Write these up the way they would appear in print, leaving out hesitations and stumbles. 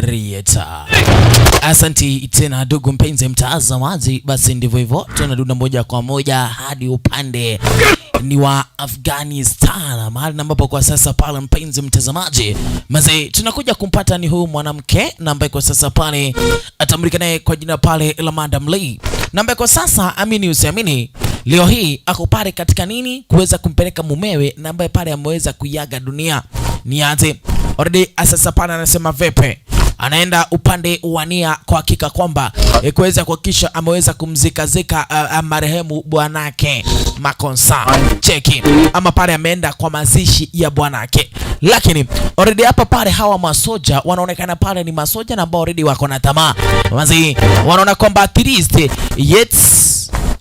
Rieta. Asanti tena ndugu mpenzi mtazamaji, basi ndivyo hivyo tunarudi moja kwa moja hadi upande ni wa Afghanistan, mahali ambapo kwa sasa pale mpenzi mtazamaji mazee tunakuja kumpata ni huyu mwanamke na ambaye kwa sasa pale atambulika naye kwa jina pale la Madam Lee, na ambaye kwa sasa amini usiamini leo hii ako pale katika nini kuweza kumpeleka mumewe na ambaye pale ameweza kuiaga dunia. Ni aje already sasa pale anasema vepe anaenda upande wa nia kwa hakika kwamba kuweza kuhakikisha ameweza kumzika marehemu bwanake Makonsa cheki, ama pale ameenda kwa mazishi ya bwanake. Lakini already hapa pale hawa masoja wanaonekana pale ni masoja na ambao already wako na tamaa wazi, wanaona kwamba at least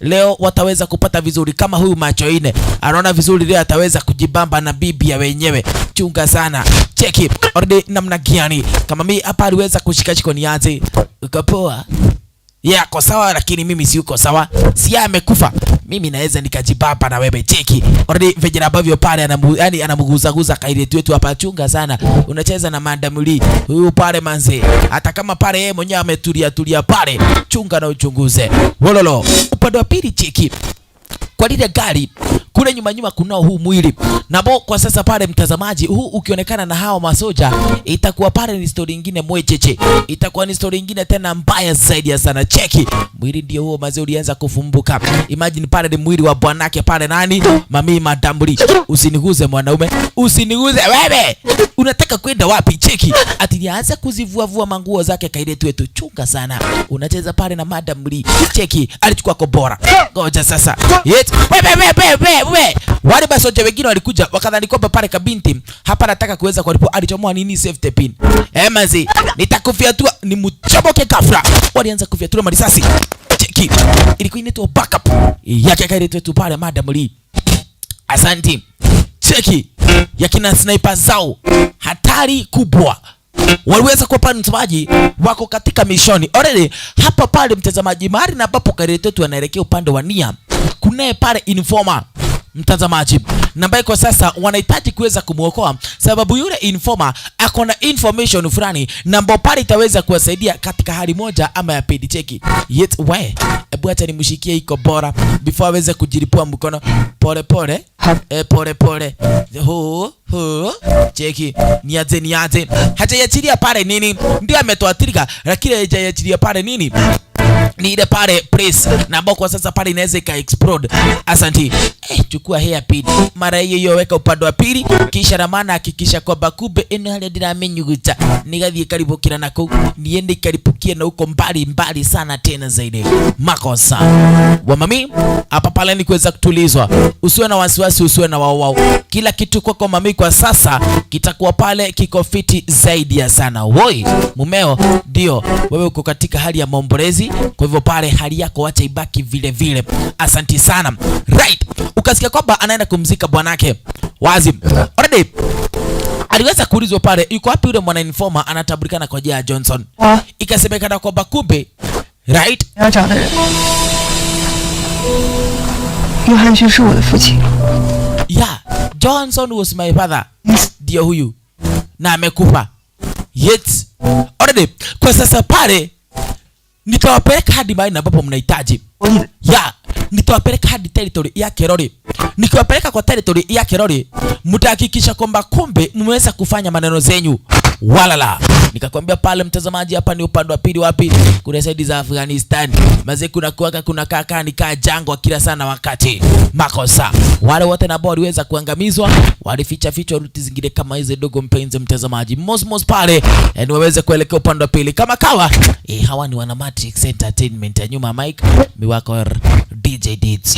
leo wataweza kupata vizuri. Kama huyu macho ine anaona vizuri leo ataweza kujibamba na bibi ya wenyewe. Chunga sana cheki already namna gani kama mimi hapa aliweza kushika chiko ni aje ukapoa yako sawa, lakini mimi si uko sawa, si amekufa, mimi naweza nikajibamba na wewe cheki already vijana ambavyo pale yani anamuguzaguza kaidi wetu hapa. Chunga sana unacheza na Madam Lee huyu pale manze, hata kama pale yeye mwenyewe ametulia pale, chunga na uchunguze wololo. Upande wa pili cheki kwa lile gari kule nyuma kunao huu mwili nabo kwa sasa pale mtazamaji, huu ukionekana na hao masoja itakuwa pale ni story nyingine mwecheche, itakuwa ni story nyingine tena mbaya zaidi ya sana. Cheki mwili ndio huo mazee ulianza kufumbuka. Imagine pale ni mwili wa bwanake pale nani mami Madam Lee. Usiniguze mwanaume, usiniguze wewe, unataka kwenda wapi? Cheki atilianza kuzivua manguo zake kaide wetu. Chunga sana unacheza pale na Madam Lee. Cheki alichukua kobora. Ngoja sasa wewe wale basoja wengine walikuja wakadhani kwamba pale kabinti hapa nataka kuweza kulipo, alichomoa nini safety pin mazi nitakufiatua ni mchoboke kafra. Walianza kufiatua marisasi. Cheki ilikuwa inaitwa backup yake kaide tu pale Madam Lee. Asanti cheki yakina sniper zao hatari kubwa waliweza kwa pale mtazamaji wako katika mishoni already hapa pale mtazamaji, mahali na ambapo karete yetu anaelekea upande wa nia kunaye pale informer mtazamaji, na ambaye kwa sasa wanahitaji kuweza kumuokoa, sababu yule informer ako na information fulani na ambapo pale itaweza kuwasaidia katika hali moja ama ya pili. Cheki yet we ebu acha nimshikie iko bora before aweze kujilipua mkono pole pole pole pole ho cheki niaze hajaachilia pale nini ndio ametoathirika, lakini hajaachilia pale nini ni ile pale press na ambao kwa sasa pale inaweza ka explode. Asanti chukua hair pin mara hiyo weka upande wa pili, kisha na maana hakikisha kwamba kumbe eno hali ndira menyuguta nigathie karibu kila nako niende karipukie na huko mbali sana tena zaidi. Makosa wa mami hapa pale ni kuweza kutulizwa, usiwe na wasiwasi, usiwe na wao, kila kitu kwako mami kwa sasa kitakuwa pale kiko fiti zaidi ya sana. Woi mumeo ndio wewe uko katika hali ya maombolezi, kwa hivyo pale hali yako acha ibaki vile. Asanti sana. Right, ukasikia kwamba anaenda kumzika bwanake wazi already aliweza kuulizwa pale yuko wapi yule mwana informer anatambulikana kwa jina Johnson. Ikasemekana kwamba kumbe right yeah, Johnson was my father. Ndio huyu na amekufa. Yet already kwa sasa pale nitawapeleka hadi mahali ambapo mnahitaji. Ya, nitawapeleka hadi territory ya Kerori. Nikiwapeleka kwa territory ya Kerori, mtahakikisha kwamba kumbe mmeweza kufanya maneno zenyu. Walala. Nikakwambia pale mtazamaji, hapa ni upande wa pili wapi? Kuna side za Afghanistan. Maze kuna kuwaka kuna kaka nikaa jangwa kila sana wakati. Makosa. Wale wote na ambao waliweza kuangamizwa, walificha ruti zingine kama hizo dogo mpenzi mtazamaji. Mosmos pale, ni waweze kuelekea upande wa pili. Kama kawa, hawa ni wana Matrix Entertainment ya nyuma Mike, miwako DJ Deeds.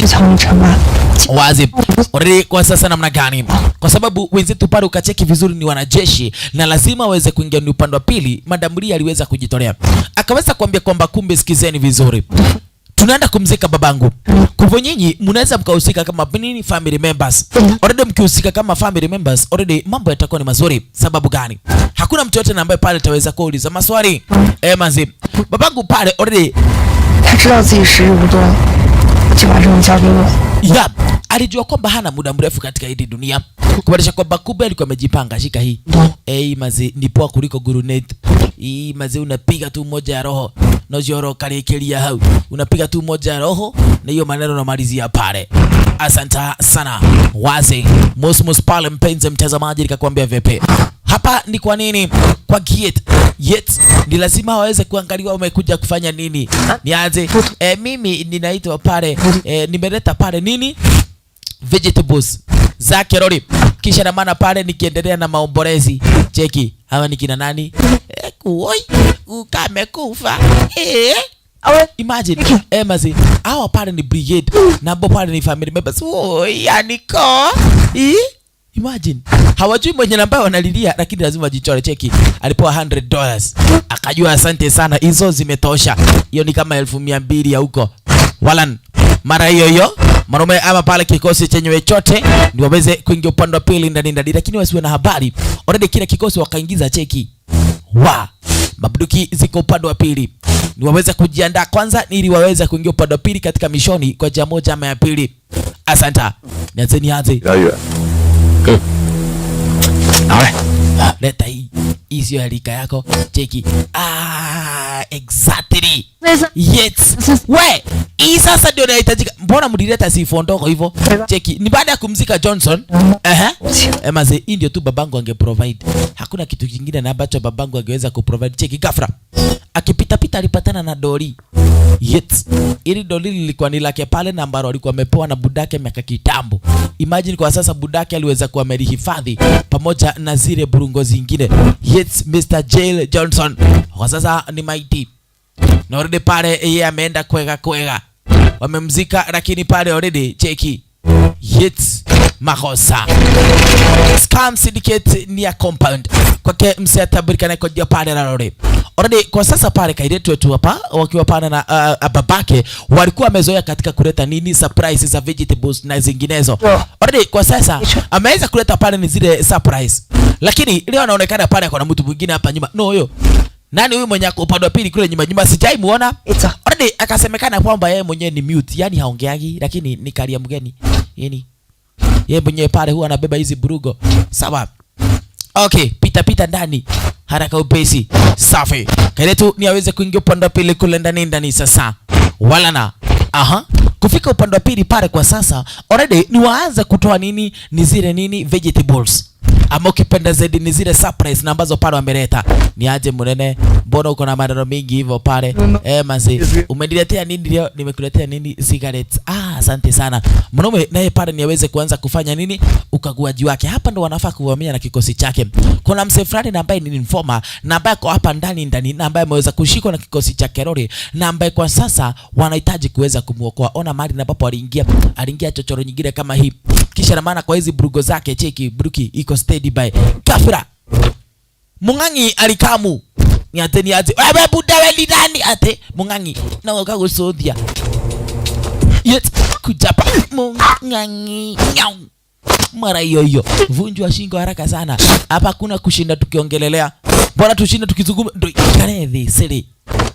Wazi. Already kwa sasa namna gani? Kwa sababu wenzetu pale ukacheki vizuri ni wanajeshi na lazima waweze kuingia ni upande wa pili. Madam Lee aliweza kujitolea. Akaweza kuambia kwamba kumbe sikizeni vizuri, tunaenda kumzika babangu. Kwa hivyo nyinyi mnaweza mkahusika kama nini family members. Already mkihusika kama family members, already mambo yatakuwa ni mazuri. Sababu gani? Hakuna mtu yote ambaye pale ataweza kuuliza maswali. Manzi, babangu pale already ya alijua kwamba hana muda mrefu katika hii dunia, kumaanisha kwamba kumbe alikuwa amejipanga. Shika hii. Mazi ni poa kuliko guruneti. Mazi unapiga tu moja ya roho na joro kalekelia hau, unapiga tu moja ya roho na hiyo maneno unamalizia pale. Asante sana wazi Mosmos pale, mpenzi mtazamaji, nikakwambia vipi hapa ni kwa nini kwa Yet ni lazima waweze kuangaliwa wamekuja kufanya nini. Nianze mimi ninaitwa pale nimeleta pale nini vegetables za Kerori, kisha na maana pale nikiendelea na maombolezi. Cheki hawa ni kina nani? Kuoi ukamekufa imagine mazi hawa pale ni brigade na bo pale ni family members. Yani imagine hawajui mwenye namba wanalilia, lakini lazima jichore. Cheki alipewa $100 akajua asante sana, hizo zimetosha. Hiyo ni kama 1200 ya huko walan. Mara hiyo marume ama pale kikosi chenyewe chote ni waweze kuingia upande wa pili ndani, lakini wasiwe na habari already kila kikosi wakaingiza. Cheki mabuduki ziko upande wa pili, ni waweze kujiandaa kwanza ili waweze kuingia upande wa pili katika mishoni kwa jambo moja ama ya pili. Asante. Nianze leta hii sio halika yako. Cheki exactly yes we hii sasa ndio inahitajika. Mbona mlileta sifu ndogo hivyo? Cheki ni baada ya kumzika Johnson. Maze hii ndio tu babangu ange provide, hakuna kitu kingine na ambacho babangu angeweza kuprovide. Cheki ghafla akipita alipatana na Dori. Yes, ili Dori lilikuwa ni lake pale na ambalo alikuwa amepewa na budake miaka kitambo. Imagine kwa sasa budake aliweza kuwa amelihifadhi pamoja na zile burungo zingine. Yes, Mr. Jail Johnson kwa sasa ni maiti na already pale yeye ameenda kwega wamemzika, lakini pale already cheki yes makosa scam syndicate ni ya compound kwake msiatabirikana kwa dia pale na already kwa sasa pale kaidetu wetu hapa wakiwa pale na babake walikuwa wamezoea katika kuleta nini surprise za vegetables na zinginezo. Already kwa sasa ameweza kuleta pale ni zile surprise, lakini leo anaonekana pale kuna mtu mwingine hapa nyuma. No huyo nani huyu mwenye upande wa pili kule nyuma sijai muona. Already akasemekana kwamba yeye mwenyewe ni mute, yani haongeagi, lakini ni kalia mgeni yani yeye mwenyewe pale huwa anabeba hizi burugo. Sawa. Okay, pita ndani haraka upesi. Safi. Kailetu ni aweze kuingia upande wa pili kule ndani sasa. Walana. Kufika upande wa pili pale kwa sasa already ni waanza kutoa nini ni zile nini vegetables. Ama ukipenda zaidi ni zile surprise na ambazo pale wameleta. Ni aje Munene, mbona uko na maneno mengi hivyo pale? Mazi, umeniletea nini leo? Nimekuletea nini? Cigarettes. Asante sana. Mwanaume naye pale ni aweze kuanza kufanya nini? Ukaguaji wake. Hapa ndo wanafaa kuvamia na kikosi chake. Kuna mse fulani na ambaye ni informer na ambaye kwa hapa ndani na ambaye ameweza kushikwa na kikosi cha Kerori na ambaye kwa sasa wanahitaji kuweza kumuokoa. Ona mali na papo aliingia chochoro nyingine kama hii. Kisha na maana kwa hizi burugo zake cheki buruki iko steady by kafira Mungangi alikamu ni aje wewe buda wewe ndani ate Mungangi na wakagosodia yet kujapa Mungangi nyau mara hiyo vunjwa shingo haraka sana hapa. Kuna kushinda tukiongelelea, bora tushinda tukizungumza ndio kanedhi siri.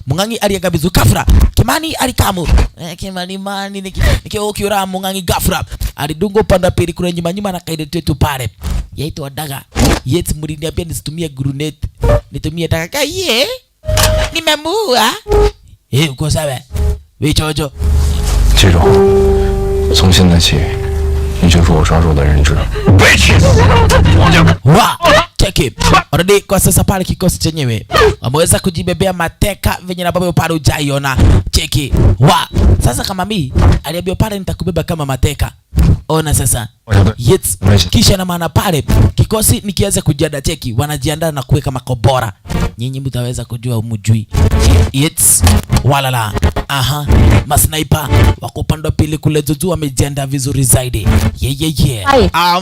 Mungangi aliagabizu kafra Kimani alikamu Kimani mani nikiokira Mungangi gafra alidungo upande wa pili kule nyuma na kaidetu yetu pale yaitwa daga. Yet mliniambia nisitumie grenade, nitumie daga. Nimemua uko sawa wewe chojo Chicho, 从现在起你就是我抓住的人质。别气死哇cheki already kwa sasa pale kikosi chenyewe wameweza kujibebea mateka venye na baba pale ujaiona. Cheki sasa kama mimi aliambia pale nitakubeba kama mateka. Ona sasa yes. Kisha na maana pale kikosi nikianza kujiandaa. Cheki wanajiandaa na kuweka makobora. Nyinyi mtaweza kujua umujui yes walala. Masniper wako upande wa pili kule Juju wamejiandaa vizuri zaidi.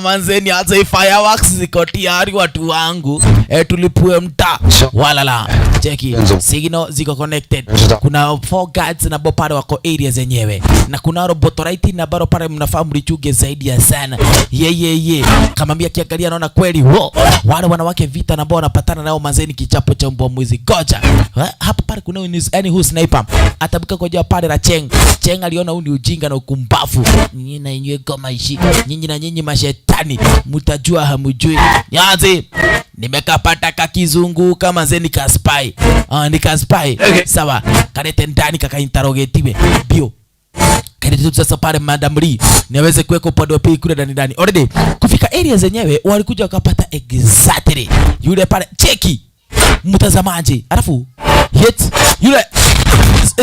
Manzeni hata fireworks ziko tayari watu wangu. Tulipue mta walala. Cheki, signal ziko connected. Kuna 4 guards na bado pale wako area zenyewe. Na kuna robotorite na bado pale mnafahamu lichuge zaidi ya sana. Ye. Kama mimi akiangalia naona kweli wale wanawake vita na bado wanapatana nao mazeni kichapo cha mbwa mwizi. Goja. Hapa pale kuna yani hu sniper. Atabuka koja pale la Cheng. Cheng aliona huu ni ujinga na ukumbafu. Nyinyi na nyinyi kama ishi. Nyinyi na nyinyi mashetani. Mtajua hamujui. Nyazi. Nimekapata kakizungu kama zeni ka spy. Nika spy. Okay. Sawa. Kalete ndani kakainterrogate bio. Kalete sasa pale Madam Lee niweze kuweka upande wa pili kule ndani. Already kufika area zenyewe walikuja wakapata exactly yule pale cheki mtazamaji. Alafu hit yule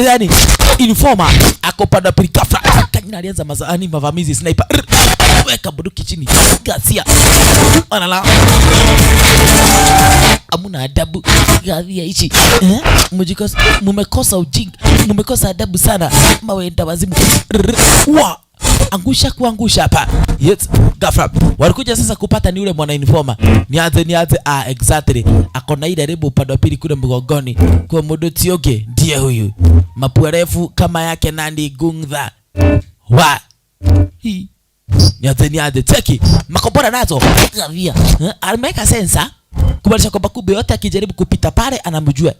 yani informer ako pande wa pili kafra. Kanyina alianza mavamizi sniper. Weka bunduki chini. Gasia. Anala. Amuna adabu gadhia hichi mujikosa mumekosa ujinga mumekosa adabu sana mawenda wazimu wa angusha hapa. Yes gafra walikuja sasa kupata ni yule mwana informer niaze exactly akona ile rebo upande wa pili kule mgongoni kwa Modotioge ndiye huyu mapua refu kama yake Nandi Gungdha wa hii niaze cheki makombora nazo gadhia alimeka sensa kumaanisha kwamba Kube yote akijaribu kupita pale anamjua.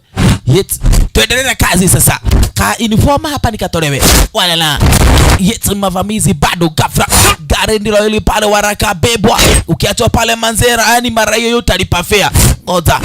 Yet tuendelee na kazi sasa. Ka informa hapa nikatolewe. Wala na yet mavamizi bado ghafla. Gari ndilo ile pale waraka bebwa. Ukiachwa pale Manzera yani mara yoyote alipafea. Ngoja.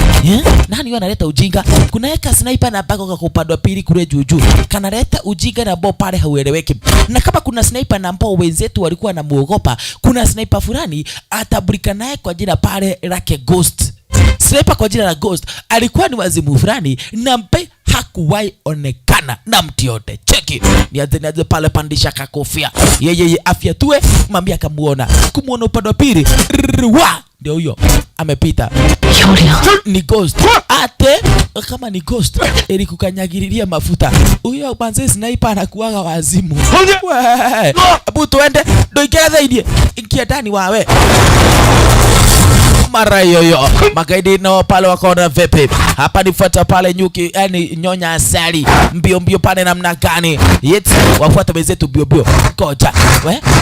Nani analeta ujinga? Kuna eka sniper na bako kwa upande wa pili kule juu. Kanaleta ujinga na bo pale haueleweki. Na kama kuna sniper na ambao wenzetu walikuwa wanamuogopa, kuna sniper fulani atabrika naye kwa jina pale lake Ghost. Sniper kwa jina la Ghost alikuwa ni wazimu fulani na mpe hakuwahi onekana na mtu yote. Cheki niaze pale pandisha kakofia yeye afya tuwe mambia kumuona upande wa pili ndio huyo amepita ni Ghost ate kama ni Ghost ili kukanyagirilia mafuta huyo banze sniper anakuaga wazimu. Abu tuende ndo ikera zaidi ingia ndani wawe mara yoyo magaidi no pale wakaona vipi hapa nifuata pale nyuki yani nyonya asali mbio pale namna gani yet wafuata wenzetu bio koja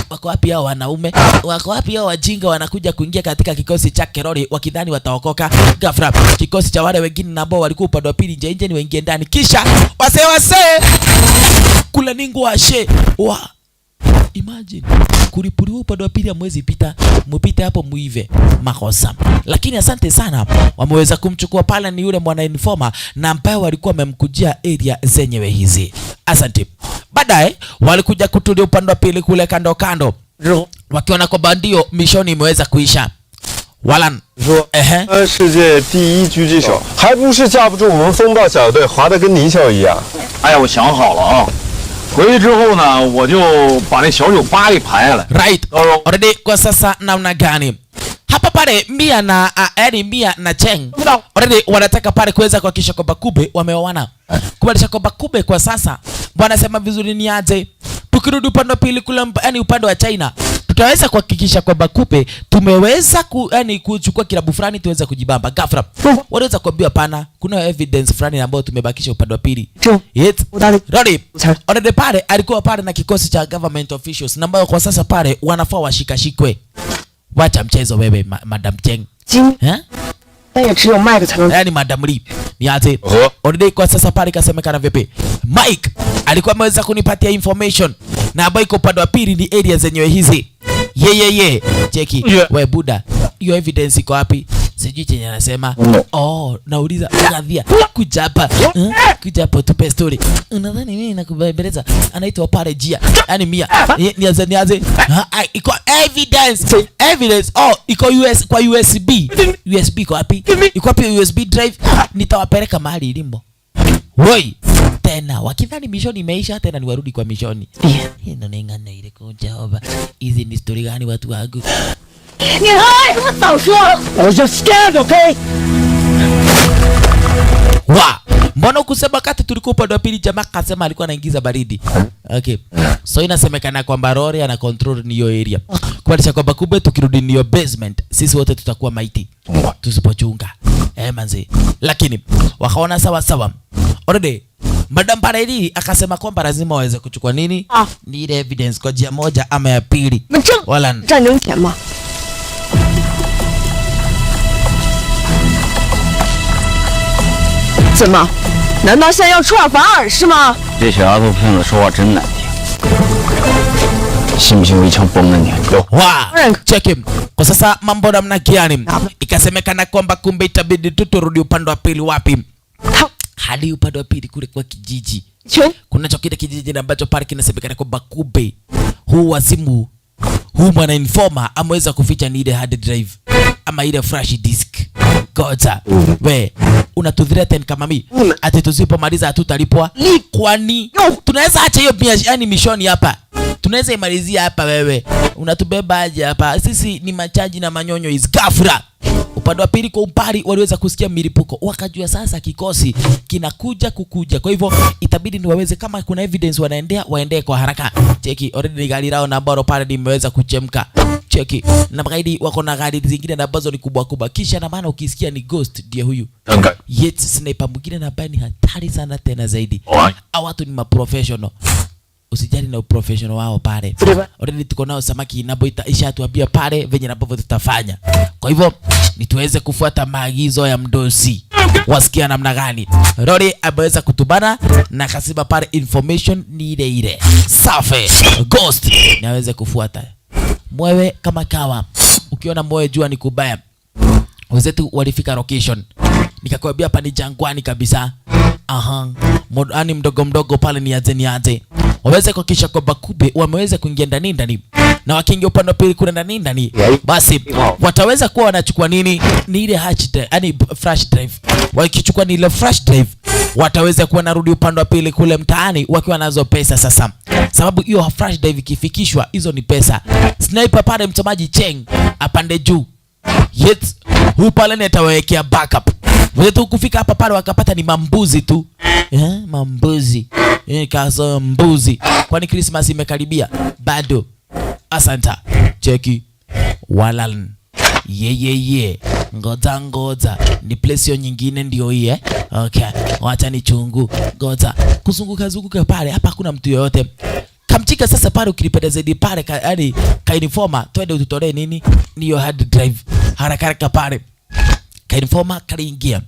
wako wapi hao wanaume wako wapi hao wajinga wanakuja kuingia katika kikosi cha Kerori wakidhani wataokoka ghafla kikosi cha wale wengine na ambao walikuwa upande wa pili nje ni waingie ndani kisha wase kula ningu washe wa imagine kulipuliwa upande wa pili mwezi pita mpite hapo muive makosa. Lakini asante sana wameweza kumchukua pale ni yule mwana informer na ambao walikuwa wamemkujia area zenyewe hizi. Asante. Baadaye walikuja kutulia upande wa pili kule kando wakiona kwamba ndio mishoni imeweza kuisha. Walan 世界第一狙击手还不是架不住我们风暴小队滑得跟泥鳅一样。哎呀，我想好了啊，回去之后呢，我就把那小酒吧给排下来。 Right. Already kwa sasa namna gani? Hapa pale Mia na Cheng already wanataka pale kuweza kuhakikisha kwamba Kube wameoana. Kubadilisha kwamba Kube kwa sasa wanasema vizuri ni aje. Tukirudi upande wa pili kule yani upande wa China tutaweza kuhakikisha kwamba Kube tumeweza kuchukua kilabu fulani tuweza kujibamba. Ghafla wanaweza kuambiwa pana kuna evidence fulani ambayo tumebakisha upande wa pili. Yes. Rodi. Already pale alikuwa pale na kikosi cha government officials ambao kwa sasa pale wanafaa washikashikwe. Wacha mchezo wewe Madam Cheng. Yani Madam Lee. Niaze. Already kwa sasa pale kasemekana vipi? Mike alikuwa ameweza kunipatia information na ambayo iko upande wa pili ni area zenyewe hizi. Ye. Cheki. We buda. Hiyo evidence iko wapi? Sijui chenye anasema. Nauliza kadhia. Kuja hapa tupe story. Unadhani mimi nakubembeleza? Anaitwa pale Jia. Yaani Mia. Niaze. Iko evidence. Iko kwa USB. USB iko wapi? Iko wapi USB drive? Nitawapeleka mahali ilimbo. Woi. Tena wakidhani mishoni imeisha tena ni warudi kwa mishoni. Ndio ningana ile kwa Jehova. Hizi ni story gani watu wangu? 你还他妈早说了，我就 scared okay。 Mbona kusema kati tulikuwa upande wa pili jamaa kasema alikuwa anaingiza baridi. Okay. So inasemekana kwamba Rory ana control niyo area. Kumaanisha kwamba Kube tukirudi niyo basement, sisi wote tutakuwa maiti. Tusipochunga. manzi. Lakini wakaona sawa sawa. Already Madam Paredi akasema kwamba lazima waweze kuchukua nini? Ni ile evidence kwa njia moja ama ya pili. Wala 战争钱吗？ 怎么？难道现在要出尔反尔是吗？ 这小丫头片子说话真难听，信不信我一枪崩了你？有 wa check him. Kwa sasa mambo namna gani? Ikasemekana kwamba kumbe itabidi tuturudi upande wa pili. Wapi? Hadi upande wa pili kule kwa kijiji. Kuna chokile kijiji ambacho pale kinasemekana kwamba kumbe huu wazimu, huu mwana informer ameweza kuficha ni ile hard drive ama ile flash disk. Goja we unatuthreaten kama mimi ati tusipomaliza hatutalipwa? Kwani tunaweza acha hiyo yani mishoni hapa, tunaweza imalizia hapa. Wewe unatubeba aje hapa? Sisi ni machaji na manyonyo is ghafla. Upande wa pili kwa umbali waliweza kusikia milipuko, wakajua sasa kikosi kinakuja kukuja. Kwa hivyo itabidi ni waweze, kama kuna evidence waendee kwa haraka. Cheki already ni gari lao na ambalo pale limeweza kuchemka. Cheki na magaidi wako na gari zingine na ambazo ni kubwa kubwa, kisha na maana ukisikia ni ghost ndiye huyu. Yet sniper mwingine na bani hatari sana tena zaidi. Hao watu ni maprofessional. Usijali na professional wao pale. Already tuko nao samaki na boita ishatuambia pale venye ambavyo tutafanya. Kwa hivyo ni tuweze kufuata maagizo ya mdosi. Wasikia namna gani? Rory ameweza kutubana na kasiba pale information ni ile ile. Safi. Ghost naweze kufuata. Mwewe kama kawa. Ukiona mwewe jua ni kubaya. Wenzetu walifika location. Nikakwambia hapa ni jangwani kabisa. Modani mdogo pale ni aje. Waweze kuhakikisha kwamba kube wameweza kuingia ndani na wakiingia upande wa pili kuna ndani basi wataweza kuwa wanachukua nini? Ni ile hatch drive, yani flash drive. Wakichukua ni ile flash drive wataweza kuwa narudi upande wa pili kule mtaani wakiwa nazo pesa sasa, sababu hiyo flash drive ikifikishwa hizo ni pesa. Sniper pale mtomaji Cheng apande juu. Yet huyu pale netawekea backup. Wetu kufika hapa pale wakapata ni mambuzi tu. Mambuzi. Kaso mbuzi. Kwani Christmas imekaribia? Bado. Asanta. Cheki. Walan. Ye. Ngoja. Ni place nyingine ndio hii Okay. Wacha ni chungu. Ngoja. Kuzunguka pale. Hapa hakuna mtu yoyote. Kamchika sasa pale ukilipenda zaidi pale yani kainforma twende ututolee nini? Niyo hard drive. Haraka pale. Kainforma kaliingia.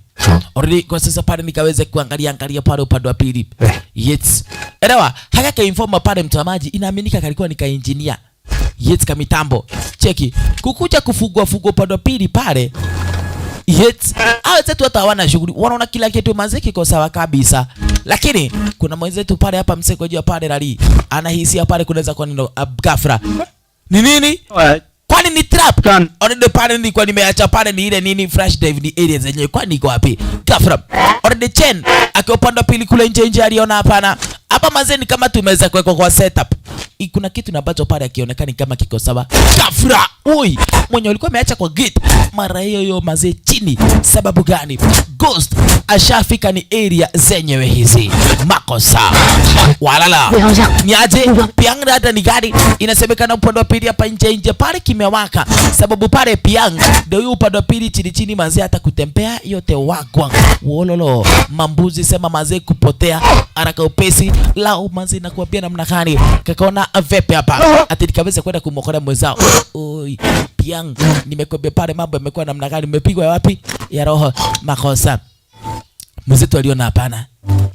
Already kwa sasa pale nikaweza kuangalia pale upande wa pili. Yes. Elewa, haka kainforma pale mtamaji inaaminika kalikuwa ni engineer. Yes kama mitambo. Cheki. Kukuja kufugwa upande wa pili pale. Yes. Hao zetu hata hawana shughuli. Wanaona kila kitu maziki kwa sawa kabisa. Lakini kuna mwenzetu pale hapa mseko jua pale rali. Anahisia pale kunaweza kuwa ni ghafla. Ni nini? Kwani ni trap? Already pale nilikuwa nimeacha pale ni ile nini flash drive ni area zenyewe. Kwani iko wapi? Ghafla. Already Chen akiwa upande wa pili kule nje aliona hapana. Hapa mazeni kama tumeweza kuweka kwa setup. Kuna kitu ambacho pale akionekana kama kiko sawa. Ghafla. Oi, mwenye alikuwa ameacha kwa gate. Mara hiyo mazee chini. Sababu gani? Ghost ashafika ni area zenyewe hizi. Makosa. Walala. Ni aje? Piang dada ni gari. Inasemekana upande wa pili hapa nje pale kimewaka. Sababu pale Piang ndio huyo upande wa pili chini mazee hata kutembea yote wagwa. Wololo. Mambuzi sema mazee kupotea. Haraka upesi. Lao mazee nakuambia namna gani. Kakaona vepe hapa. Ati nikaweza kwenda kumokolea mwenzao. Oi, Piang nimekwambia pale mambo yamekuwa namna gani? Nimepigwa wapi? Ya roho. Makosa. Mzetu aliona hapana.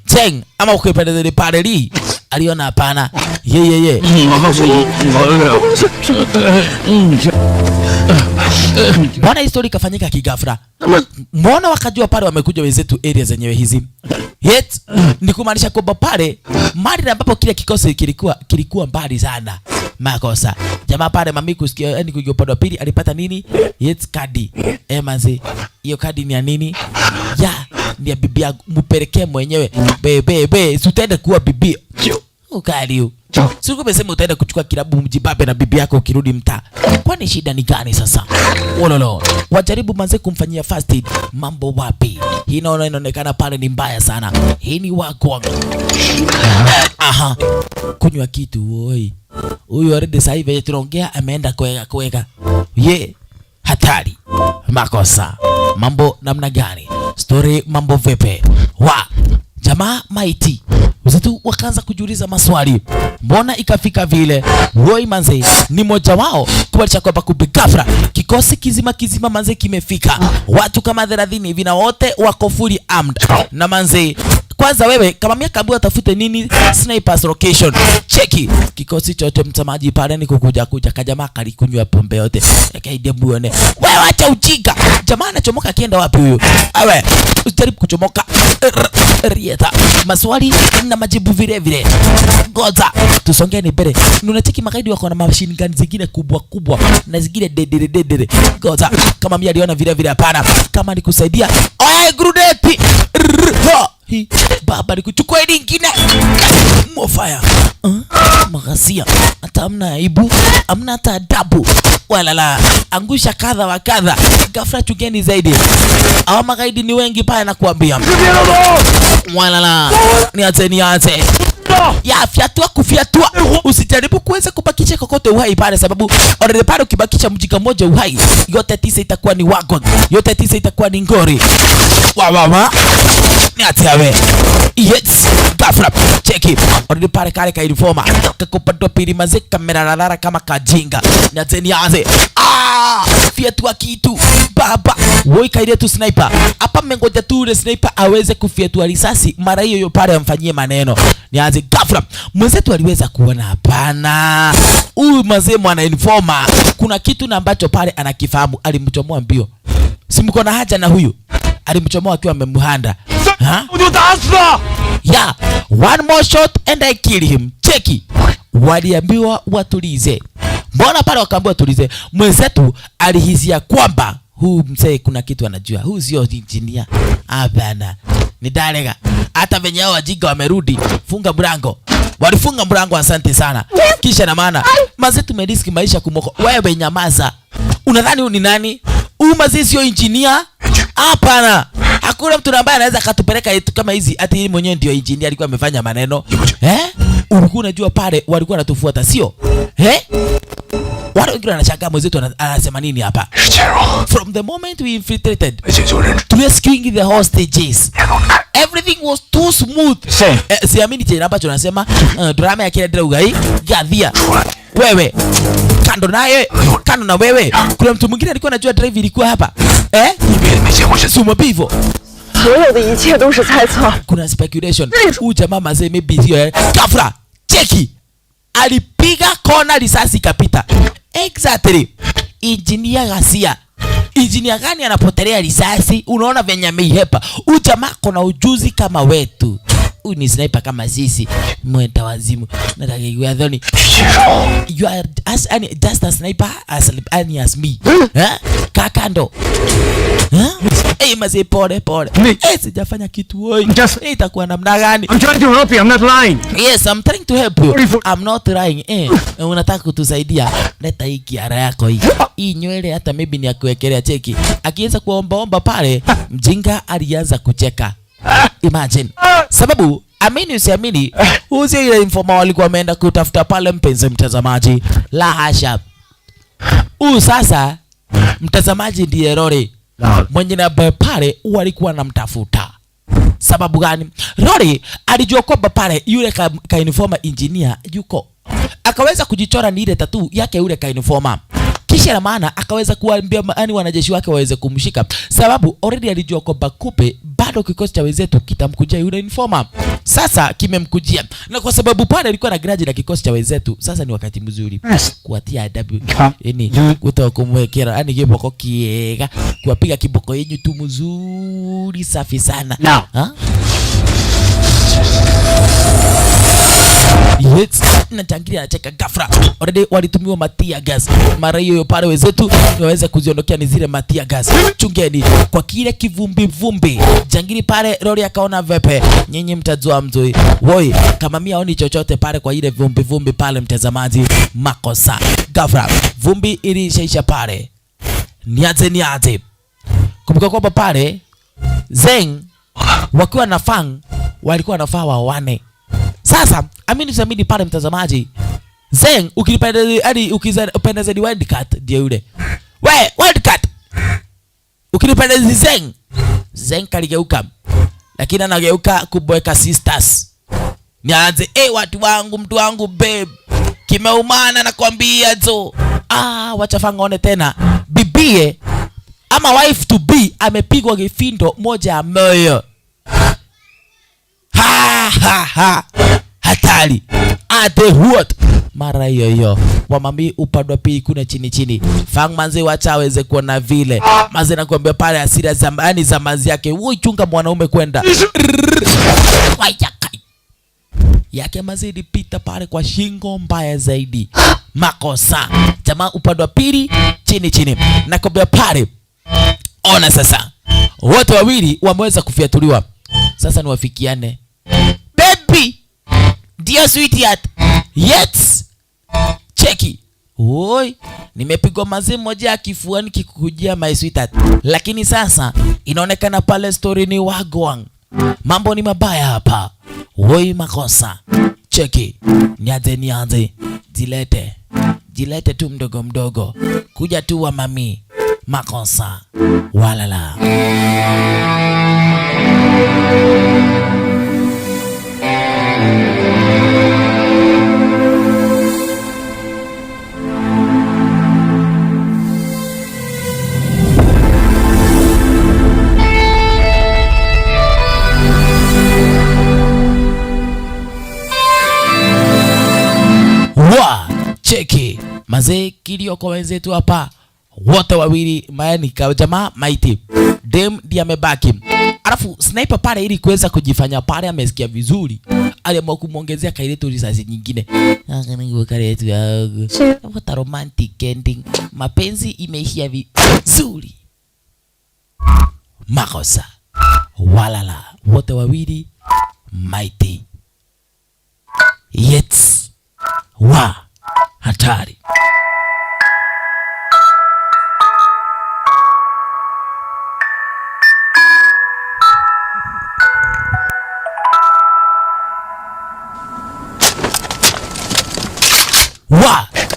Cheng ama ukipendeza pale li aliona hapana. Ye. Bwana historia kafanyika kigafra. Mbona wakajua pale wamekuja wenzetu area zenyewe hizi? Yet ni kumaanisha kwamba pale mali ambapo kile kikosi kilikuwa mbali sana. Makosa. Jamaa pale mami kusikia yani kuja upande wa pili alipata nini? Yet kadi. Manzi. Hiyo kadi ni ya nini? Ni ya bibi yangu, mpelekee mwenyewe. Bebe, utaenda kuwa bibi. Ukali. Siku umesema utaenda kuchukua kilabu mjibabe na bibi yako ukirudi mtaa. Kwani shida ni gani sasa? Wololo. Wajaribu manze kumfanyia first aid. Mambo wapi? Hii inaonekana pale ni mbaya sana. Hii ni wako. Kunywa kitu oi. Huyu already sasa hivi tunaongea ameenda kuweka. Hatari. Makosa. Mambo namna gani? story mambo vipi? Jamaa maiti. Wenzetu wakaanza kujiuliza maswali. Mbona ikafika vile? Roy manze ni moja wao kuacha kwamba kubigafra kikosi kizima manze kimefika. Watu kama 30 hivi na wote wako fully armed. Na manze kwanza wewe kama miaka kabla tafute nini snipers location. Cheki kikosi chote mtamaji pale ni kukuja kajamaa kalikunywa pombe yote. Akaide muone. Wewe acha ujinga. Jamaa anachomoka akienda wapi huyo? Awe usijaribu kuchomoka. Rieta maswali na majibu vile. Goza tusongeni mbele. Unacheki magaidi wako na machine gun zingine kubwa na zingine dedere. Goza kama mimi aliona vile hapana. Kama nikusaidia. Oya grenade. Hi baba nikuchukua nyingine. Mofaya. Magasia. Hata amna aibu, amna hata adabu. Walala angusha kadha wa kadha. Ghafla chugeni zaidi. Hawa magaidi ni wengi pale nakuambia. Walala niache. Ya kufiatua. Usijaribu kuweza kubakisha kokote uhai pale sababu already pale ukibakisha mjika moja uhai yote 9 itakuwa ni wagon. Yote 9 itakuwa ni ngori. Mama niache. Yes, ghafla cheki. Already pale kale ka informa kakupatwa pili maze kamera rara kama kajinga. Niache. Fiatua kitu baba. Woi kaide tu sniper. Hapa mmengoja tu ule sniper aweze kufiatua risasi mara hiyo pale amfanyie maneno. Nianze ghafla mwenzetu aliweza kuona hapana. Huyu mzee mwana informa kuna kitu na ambacho pale anakifahamu. Alimchomoa mbio. Simko na haja na huyu. Alimchomoa akiwa amemhanda. Yeah, one more shot and I kill him. Cheki. Waliambiwa watulize. Mbona pale wakaambiwa tulize? Mwenzetu alihisia kwamba huu mzee kuna kitu anajua. Huu sio engineer. Hapana. Ni dalega. Hata venye hao wajinga wamerudi. Funga mlango. Walifunga mlango asante sana. Kisha na maana mzee tumeriski maisha kumoko. Wewe nyamaza. Unadhani huyu ni nani? Huyu mzee sio engineer? Hapana. Hakuna mtu ambaye anaweza katupeleka yetu kama hizi. Hata yeye mwenyewe ndio engineer alikuwa amefanya maneno. Ulikuwa unajua pale walikuwa wanatufuata sio? Wale wengine wanashangaa mwenzetu anasema nini hapa? From the moment we infiltrated to rescuing the hostages, everything was too smooth. Siamini tena ambacho nasema drama ya kile draugai gadhia. Wewe kando na wewe kuna mtu mwingine alikuwa anajua drive ilikuwa hapa. Sumo pivo. Kuna speculation. Huyu jamaa mazee maybe sio kafra. Cheki. Alipiga kona risasi kapita. Exactly. Engineer Gasia. Engineer gani anapotelea risasi? Unaona venye ameihepa. Huyu jamaa kuna ujuzi kama wetu. Huyu ni sniper kama sisi. Mwenda wazimu. Nataka kuadhoni. You are just a sniper as me. Kakando. Mazee pole. Sijafanya kitu wewe. Itakuwa namna gani? I'm trying to help you. I'm not lying. Yes, I'm trying to help you. I'm not lying. Unataka kutusaidia. Leta hii kiara yako hii. Hii nywele hata maybe ni akuwekelea cheki. Akianza kuomba pale, mjinga alianza kucheka. Imagine. Sababu amini usiamini, uzi ile informa walikuwa wameenda kutafuta pale mpenzi mtazamaji. La hasha. Sasa mtazamaji ndiye Rory. Mwenye na pale walikuwa wanamtafuta. Sababu gani? Rory alijua kwamba pale yule ka informa engineer yuko. Akaweza kujichora ni ile tattoo yake yule ka informa. Kisha na maana akaweza kuambia wanajeshi wake waweze kumshika. Sababu already alijua kwamba kupe bado kikosi cha wenzetu kitamkujia yule informa. Sasa kimemkujia. Na kwa sababu pale alikuwa na grudge na kikosi cha wenzetu, sasa ni wakati mzuri kuatia adabu. Kutoka kumwekera kiboko kiega, kuwapiga kiboko yenyu tu mzuri safi sana. Yes, na tangilia anacheka ghafla. Already walitumiwa matia gas. Mara hiyo pale wenzetu waweza kuziondokea ni zile matia gas. Chungeni kwa kile kivumbi. Jangili pale Rory akaona vepe. Nyinyi mtajua mzoi. Woi, kama mimi haoni chochote pale kwa ile vumbi pale mtazamaji, makosa. Ghafla vumbi ilishaisha pale. Niache. Kumbuka kwamba pale Zeng wakiwa na Fang walikuwa wanafaa waone. Sasa amini pale mtazamaji, Zeng ukipenda hadi ukipenda zaidi Wildcat ndio yule. Wildcat ukipenda Zeng Zenka ligeuka, lakini anageuka kubweka sisters. Nianze watu wangu, mtu wangu babe, kimeumana nakwambia zo. Wacha fangaone tena bibie ama wife to be amepigwa kifindo moja ya moyo. Hatari. Ate what? Mara hiyo wamami upande wa pili kuna chini. Fang manze wacha aweze kuona vile. Manze nakwambia pale asira zamani za manzi yake. Woi chunga mwanaume kwenda. Yake mazidi pita pale kwa shingo mbaya zaidi. Makosa. Jamaa upande wa pili chini. Nakwambia pale. Ona sasa. Wote wawili wameweza kufiatuliwa. Sasa ni wafikiane. Baby. Dear sweetheart. Yes. Cheki. Oi, nimepigwa mazimu moja ya kifuani kikukujia my sweetheart. Lakini sasa inaonekana pale story ni wagwang. Mambo ni mabaya hapa. Oi, makosa. Cheki. Nianze. Jilete tu mdogo. Kuja tu wa mami. Makosa. Walala. Cheki. Mazee kilio kwa wenzetu hapa. Wote wawili maani kwa jamaa maiti. Dem ndiye amebaki. Alafu sniper pale ili kuweza kujifanya pale amesikia vizuri. Aliamua kumuongezea kailetu risasi nyingine. Kailetu ya what a romantic ending. Mapenzi imeishia vizuri. Makosa. Walala. Wote wawili maiti. Yes. Hatari.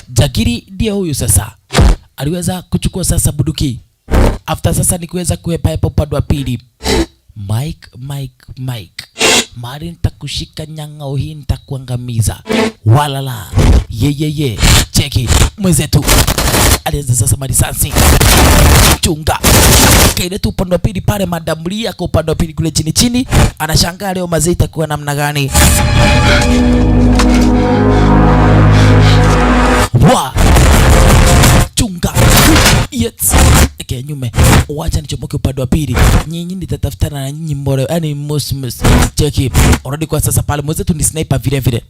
Jagiri ndiye huyu sasa. Aliweza kuchukua sasa buduki. After sasa ni kuweza kuepa upande wa pili. Mike. Mari nitakushika nyang'au hii nitakuangamiza. Walala. Ye. Cheki. Mwenzetu alianza sasa marisasi. Chunga. Kaile tu upande wa pili pale madamlia kwa upande wa pili kule chini. Anashangaa leo mazee itakuwa namna gani. Chunga. Yes. Nyume. Wacha nichomoke upande wa pili. Nyinyi nitatafutana na nyinyi mbore. Yaani mosmos. Cheki. Already kwa sasa pale mwenzetu ni sniper vile.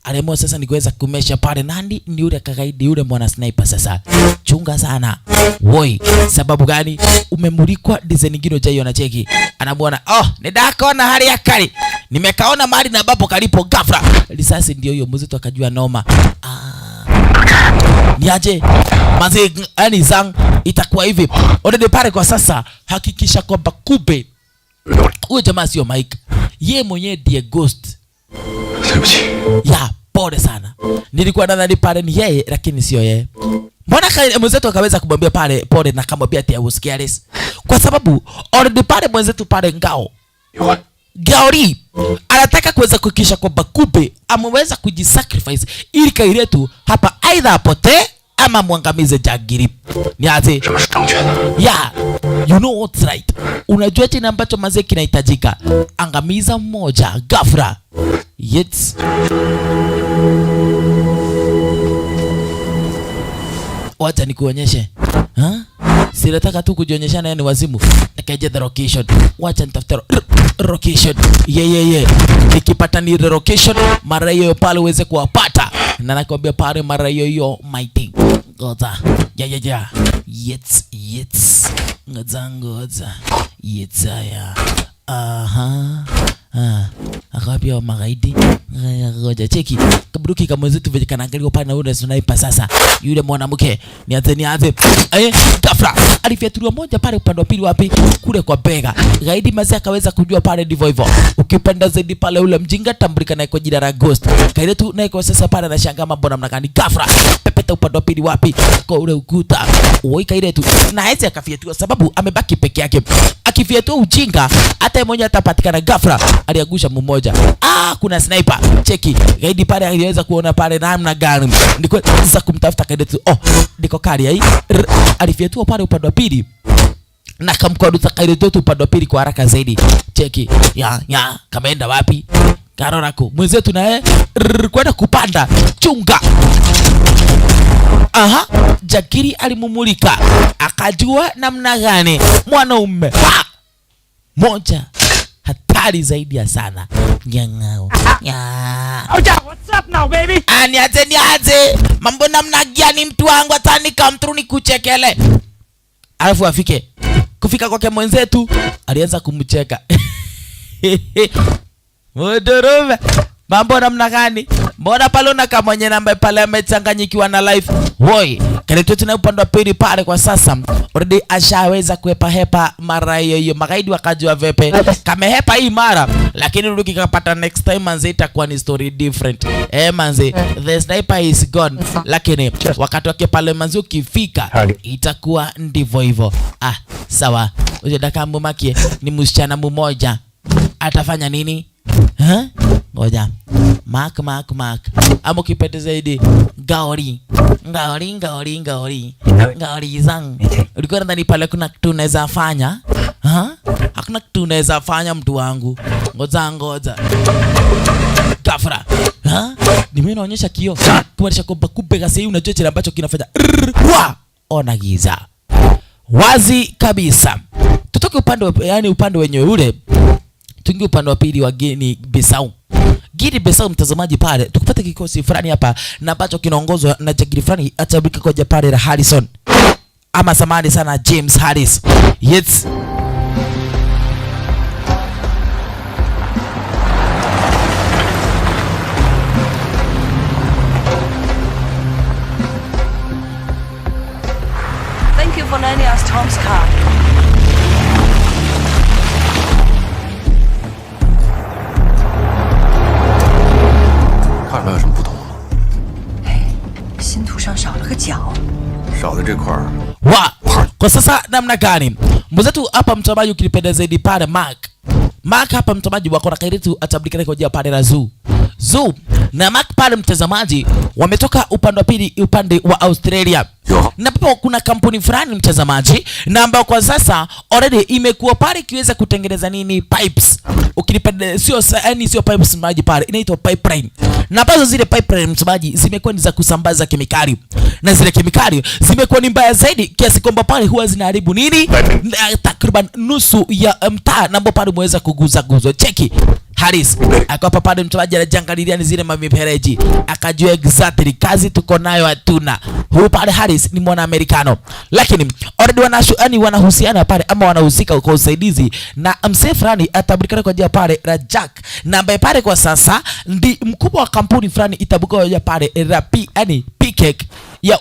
Aliamua sasa ni kuweza kumesha pale nandi ni yule kakaidi yule mwana sniper sasa. Chunga sana. Woi, sababu gani? Umemulikwa design nyingine jayo na cheki. Anamuona, nidakona hali ya kali. Nimekaona mahali na bapo kalipo ghafla. Risasi ndio hiyo mwenzetu akajua noma. Niaje manze yani zang itakuwa hivi. Already pale kwa sasa hakikisha kwamba kube huyo jamaa sio Mike. Ye mwenyewe ndiye ghost. Ya pole sana. Nilikuwa nadhani pale ni yeye lakini sio yeye. Mbona mwenzetu akaweza kumwambia pale pole na kamwambia ati was careless? Kwa sababu already pale mwenzetu pale Gauri anataka kuweza kuhakikisha kwamba kube ameweza kujisacrifice ili kailetu hapa aidha apotee ama mwangamize Jagiri. Niaze. Yeah, you know what's right. Unajua chini ambacho mazee kinahitajika. Angamiza mmoja ghafla. Yes. Wacha nikuonyeshe. Sinataka tu kujionyeshana yani wazimu. Nikaje the location. Wacha nitafuta location. Yeah. Nikipata ni location mara hiyo pale uweze kuwapata. Na nakwambia pale mara hiyo my thing. Ngoja. Yeah. Yes. Ngoja. Yes ya. Akawapia magaidi. Ngoja cheki. Kaburuki kama mwenzetu vile kanaangalia pale na yule sniper sasa. Yule mwanamke nianze. Ghafla alifyatuliwa moja pale upande wa pili wapi? Kule kwa bega. Gaidi mazee akaweza kujua pale ndivyo hivyo. Ukipenda zaidi pale ule mjinga tambulika naye kwa jina la Ghost. Kaile tu naye kwa sasa pale anashangaa mambo namna gani. Ghafla pepeta upande wa pili wapi? Kwa ule ukuta. Oi kaile tu. Na hezi akafyatuliwa sababu amebaki peke yake. Akifyatua ujinga hata yeye mwenyewe atapatikana. Ghafla aliagusha mmoja. Kuna sniper. Cheki. Gaidi pale aliweza kuona pale namna gani. Ndiko sasa kumtafuta kaile tu. Ndiko kali hii. Alifyatua pale upande wa pili. Na kamkwaduza kaile tu upande wa pili kwa haraka zaidi. Cheki. Ya kameenda wapi? Karorako. Mwenzetu naye kwenda kupanda. Chunga. Jagiri alimumulika. Akajua namna gani mwanaume moja hatari zaidi ya sana. Nyangao. What's up now, baby? Niaze. Mambo namna gani mtu wangu atani kamtru ni kuchekele. Alafu afike. Kufika kwake mwenzetu alianza kumcheka. Modorova. Mambo namna gani? Mbona pale una kama mwenye namba pale amechanganyikiwa na life. Woi, kile tuna upande wa pili pale kwa sasa. Already ashaweza kuepa hepa mara hiyo. Magaidi wakajua vepe. Kamehepa hii mara, lakini rudi kikapata next time manze itakuwa ni story different. Manze, the sniper is gone. Lakini wakati wake pale manze ukifika itakuwa ndivyo hivyo. Sawa. Uje daka mumaki ni msichana mmoja. Atafanya nini? Ngoja. Mark. Amo kipete zaidi. Gaori zang. Ulikuwa ndani pale kuna kitu unaweza fanya? Hakuna kitu unaweza fanya mtu wangu. Ngoja. Ghafla. Mimi naonyesha kio. Kumaanisha kwamba kumbe gasi unajua kile ambacho kinafanya. Ona giza. Wazi kabisa. Tutoke upande wenyewe ule. Tungi upande wa pili wa Guinea Bissau. Guinea Bissau mtazamaji pale. Tukupata kikosi fulani hapa na ambacho kinaongozwa na jagiri fulani atabika kwa Japani la Harrison. Ama samani sana James Harris. Yes. Thank you for lending us Tom's car. Kwa sasa namna gani? Mwenzetu hapa mtazamaji ukilipenda zaidi pale Mark hapa mtazamaji wako na kairetu atablikana kwa jia pale la Zoo na Mark pale mtazamaji wametoka upande wa pili upande wa Australia. Na hapo kuna kampuni fulani mtazamaji na ambao kwa sasa already imekuwa pale ikiweza kutengeneza nini pipes. Ukilipenda sio pipes maji pale inaitwa pipeline. Na ambazo zile pipeline mtazamaji zimekuwa ni za kusambaza kemikali. Na zile kemikali zimekuwa ni mbaya zaidi kiasi kwamba pale huwa zinaharibu nini? Takriban nusu ya mtaa na ambapo pale mweza kuguza. Cheki. Harris akapa pale mtazamaji anajiangalilia ni zile mamipereji. Akajua exactly kazi tuko nayo hatuna. Huyu pale Harris ni mwana Amerikano. Lakini already wanahusiana pale ama wanahusika kwa usaidizi na msee fulani atabulikana kwa jina pale la Jack. Na ambaye pale kwa sasa ndi mkubwa wa kampuni fulani itabuka kwa jina pale la P-Cake ya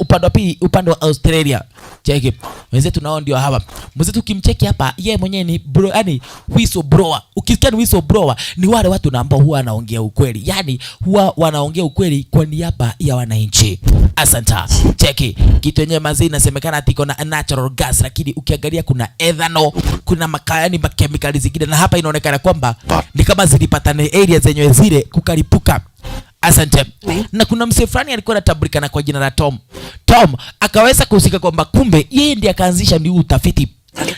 upande wa Australia. Cheki. Wenzetu nao ndio hapa. Mwenzetu kimcheki hapa yeye mwenyewe ni whistleblower. Ukisikia ni whistleblower ni wale watu na ambao huwa wanaongea ukweli. Yani huwa wanaongea ukweli kwa niaba ya wananchi. Asanta. Cheki. Kitu yenyewe mazi inasemekana ati iko na natural gas lakini ukiangalia kuna ethanol, kuna makemikali zingine na hapa inaonekana kwamba ni kama zilipatana area zenyewe zile kukalipuka. Asante. Na kuna msee fulani alikuwa anatambulikana kwa jina la Tom akaweza kuhusika kwamba kumbe yeye ndiye akaanzisha ni utafiti.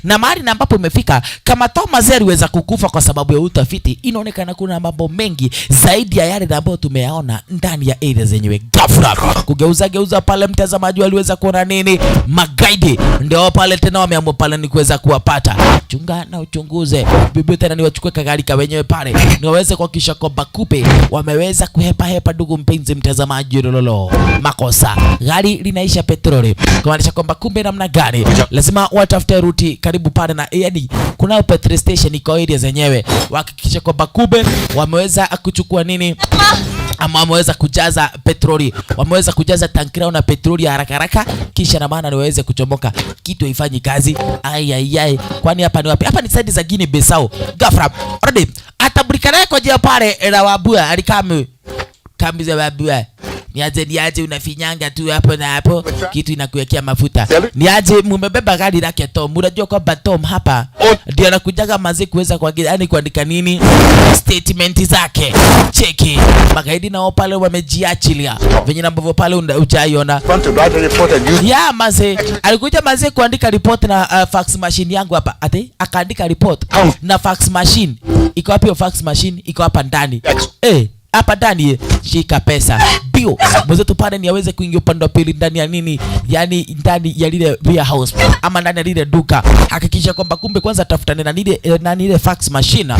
Na mahali na ambapo imefika kama Thomas aliweza kukufa kwa sababu ya utafiti, inaonekana kuna mambo mengi zaidi ya yale ambayo tumeyaona ndani ya area zenyewe. Ghafla kugeuza pale mtazamaji waliweza kuona nini? Magaidi ndio pale tena wameamua pale ni kuweza kuwapata. Chunga na uchunguze. Bibi tena ni wachukue kagari ka wenyewe pale. Ni waweze kuhakikisha kwamba kupe wameweza kuhepa ndugu mpenzi mtazamaji lololo. Makosa. Gari linaisha petroli. Kumaanisha kwamba kumbe namna gani lazima watafute ruti eti karibu pale na yani kuna petrol station iko area zenyewe, wahakikisha kwamba kumbe wameweza kuchukua nini ama wameweza kujaza petroli, wameweza kujaza tanki lao na petroli haraka haraka, kisha na maana niweze kuchomoka. Kitu haifanyi kazi. Ai, kwani hapa ni wapi? Hapa ni side za Guinea Bissau. Ghafla already atabrikana kwa jia pale na wabua alikame kambiza wabua. Niaje unafinyanga tu hapo na hapo, kitu inakuwekea mafuta. Niaje mumebeba gari lake Tom. Unajua kwamba Tom hapa ndio anakujaga maze kuweza kuandika nini statement zake. Cheki magaidi nao pale wamejiachilia venye ambavyo pale hujaiona. Ya maze alikuja maze kuandika report na fax machine yangu hapa. Ate akaandika report na fax machine. Iko wapi fax machine? Iko hapa ndani. Hapa ndani shika pesa bio mwenzetu pale ni aweze kuingia upande wa pili ndani ya nini, yani ndani ya lile warehouse ama ndani ya lile duka. Hakikisha kwamba kumbe kwanza tafutane na ile fax machine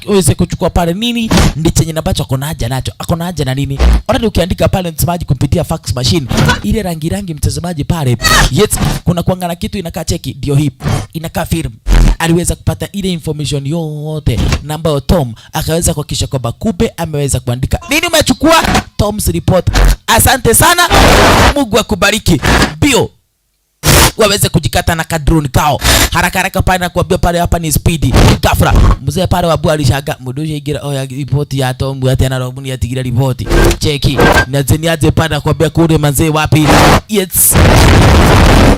aweze kuchukua pale nini ndicho chenye ambacho akona haja na nini. Already ukiandika pale mtazamaji kupitia fax machine ile rangi mtazamaji pale, yes kuna kuangana kitu inakaa cheki, ndio hii inakaa film. Aliweza kupata ile information yote na ambayo Tom akaweza kuhakikisha kwamba kumbe ameweza kuandika nini. Umechukua Tom's report, asante sana, Mungu akubariki. Bio waweze kujikata na kadroni kao haraka pale na kuambia pale hapa ni speedy. Ghafla mzee pale wabu alishaga mudosha igira oya report ya Tom ya tena robuni ya tigira report. Cheki na zeniaje pale kuambia kule mzee wapi, yes